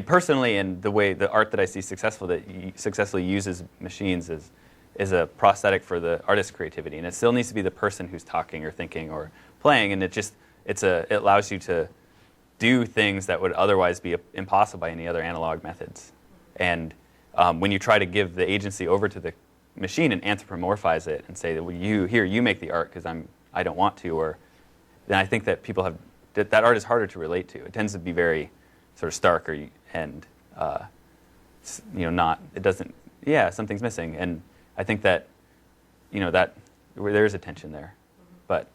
personally, in the way the art that I see successfully uses machines is a prosthetic for the artist's creativity, and it still needs to be the person who's talking or thinking or playing, and it allows you to do things that would otherwise be impossible by any other analog methods. And when you try to give the agency over to the machine and anthropomorphize it and say that, well, you make the art because I don't want to, then I think that people have that art is harder to relate to. It tends to be very sort of stark and not, it doesn't, something's missing. And I think that that there is a tension there, but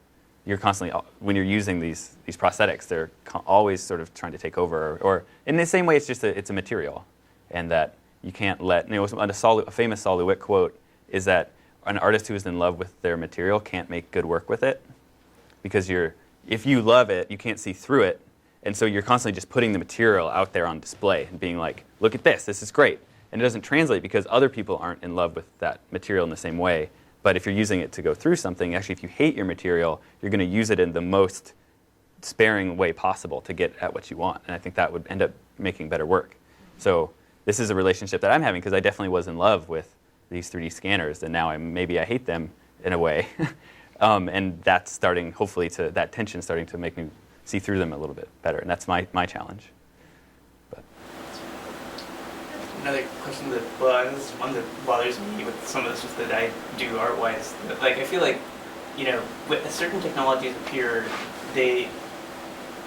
you're constantly, when you're using these prosthetics, they're always sort of trying to take over, or in the same way, it's a material, and that you can't let, a famous Sol LeWitt quote is that an artist who is in love with their material can't make good work with it, because if you love it, you can't see through it, and so you're constantly just putting the material out there on display and being like, look at this is great, and it doesn't translate because other people aren't in love with that material in the same way. But if you're using it to go through something, actually, if you hate your material, you're going to use it in the most sparing way possible to get at what you want. And I think that would end up making better work. So this is a relationship that I'm having, because I definitely was in love with these 3D scanners, and now maybe I hate them in a way. And that's starting, hopefully, that tension starting to make me see through them a little bit better. And that's my challenge. Another question this is one that bothers me with some of the stuff that I do art-wise. Like, I feel like, when certain technologies appear, they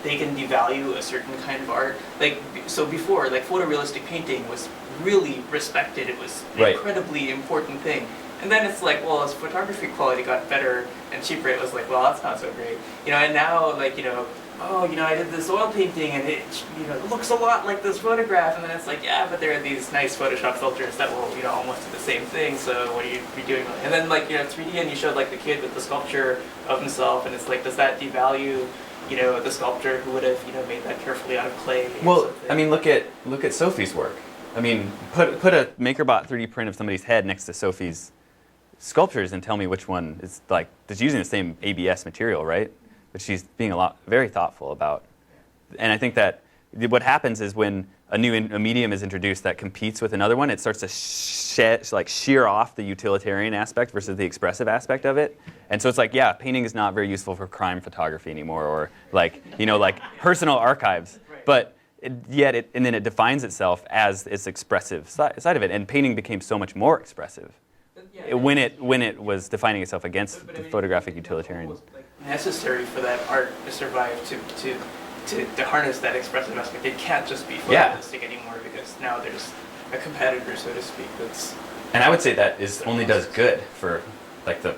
can devalue a certain kind of art. Like, so before, like, photorealistic painting was really respected. It was an incredibly important thing. And then it's like, well, as photography quality got better and cheaper, it was like, well, that's not so great. And now, like, I did this oil painting and it looks a lot like this photograph, and then it's like, yeah, but there are these nice Photoshop filters that will, almost do the same thing, so what are you doing? And then, like, 3D, and you showed, like, the kid with the sculpture of himself, and it's like, does that devalue, the sculptor who would have, made that carefully out of clay? Well, I mean, look at Sophie's work. I mean, put a MakerBot 3D print of somebody's head next to Sophie's sculptures and tell me which one is, like, it's using the same ABS material, right? But she's being very thoughtful about. And I think that what happens is when a medium is introduced that competes with another one, it starts to shear off the utilitarian aspect versus the expressive aspect of it. And so it's like, painting is not very useful for crime photography anymore, or like personal archives. But yet it defines itself as its expressive side of it. And painting became so much more expressive when it was defining itself against the photographic utilitarian. Necessary for that art to survive, to harness that expressive aspect. It can't just be photorealistic anymore, because now there's a competitor, so to speak, that's... And I would say that only does good for, like, the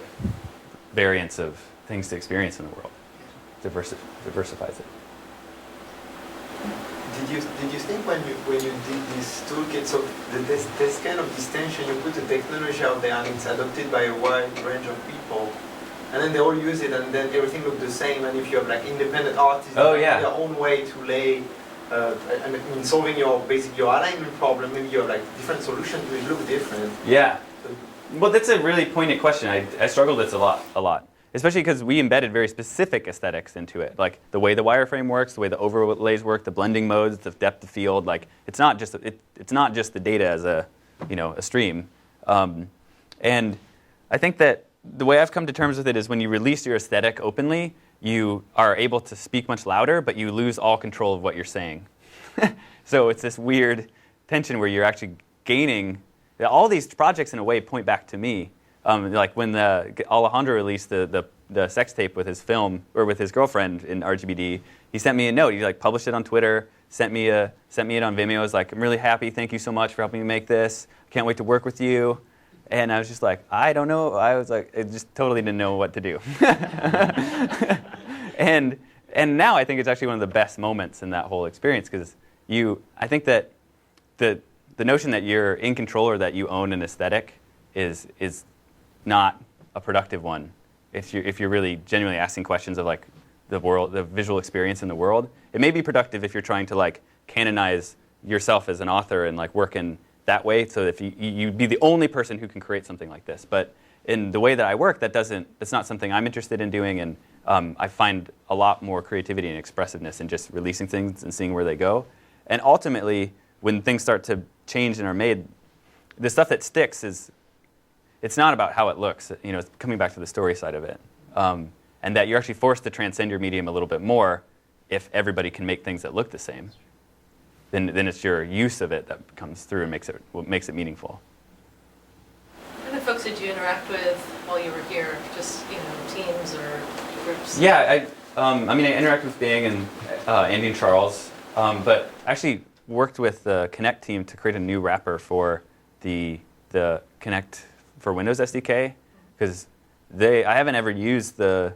variance of things to experience in the world. Diversifies it. Did you think when you did this toolkit, so this kind of distinction, you put the technology out there and it's adopted by a wide range of people, and then they all use it, and then everything looks the same, and if you have, like, independent artists their own way to lay, in solving your alignment problem, maybe you have, like, different solutions which look different. Yeah. Well, that's a really poignant question. I struggled with this a lot. Especially because we embedded very specific aesthetics into it, like the way the wireframe works, the way the overlays work, the blending modes, the depth of field. Like, it's not just the data as a stream. And I think that the way I've come to terms with it is when you release your aesthetic openly, you are able to speak much louder, but you lose all control of what you're saying. So it's this weird tension where you're actually gaining. All these projects in a way point back to me. Like when Alejandro released the sex tape with his film, or with his girlfriend in RGBD, he sent me a note. He, like, published it on Twitter, sent me it on Vimeo. I was like, I'm really happy. Thank you so much for helping me make this. Can't wait to work with you. And I was just like, I don't know. I was like, I just totally didn't know what to do. And now I think it's actually one of the best moments in that whole experience, because I think that the notion that you're in control or that you own an aesthetic is not a productive one. If you're really genuinely asking questions of, like, the world, the visual experience in the world, it may be productive if you're trying to, like, canonize yourself as an author and, like, work in that way. So if you'd be the only person who can create something like this. But in the way that I work, that's not something I'm interested in doing. And I find a lot more creativity and expressiveness in just releasing things and seeing where they go. And ultimately, when things start to change and are made, the stuff that sticks it's not about how it looks. You know, it's coming back to the story side of it. And that you're actually forced to transcend your medium a little bit more if everybody can make things that look the same. Then it's your use of it that comes through and makes it meaningful. What other folks did you interact with while you were here? Just, you know, teams or groups? Yeah, I interacted with Bing and Andy and Charles, but actually worked with the Connect team to create a new wrapper for the Connect for Windows SDK, because I haven't ever used the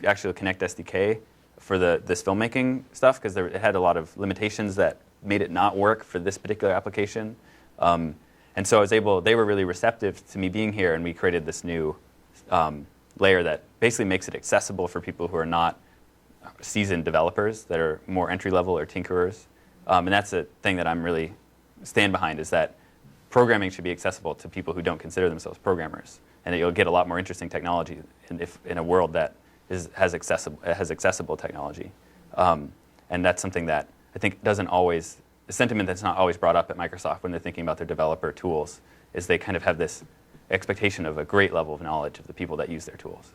actual Connect SDK for this filmmaking stuff, because it had a lot of limitations that made it not work for this particular application. And so they were really receptive to me being here, and we created this new layer that basically makes it accessible for people who are not seasoned developers, that are more entry-level or tinkerers. And that's a thing that I'm really stand behind, is that programming should be accessible to people who don't consider themselves programmers. And you'll get a lot more interesting technology in a world that has accessible technology. And that's something that I think a sentiment that's not always brought up at Microsoft when they're thinking about their developer tools, is they kind of have this expectation of a great level of knowledge of the people that use their tools.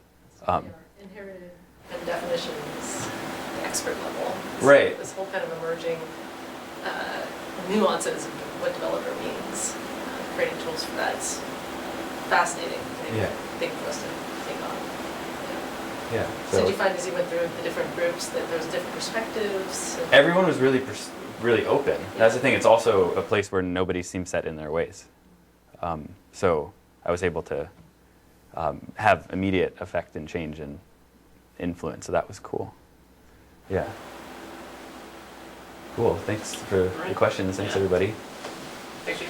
Inherited and definitions, the expert level. Right. This whole kind of emerging nuances of what developer means. Creating tools for that is fascinating. Thing for us to think on. Yeah. So did you find as you went through the different groups that there was different perspectives? Everyone was really open. That's the thing. It's also a place where nobody seems set in their ways. So I was able to have immediate effect and change and influence. So that was cool. Yeah. Cool. Thanks for the questions. Thanks, everybody. Thanks.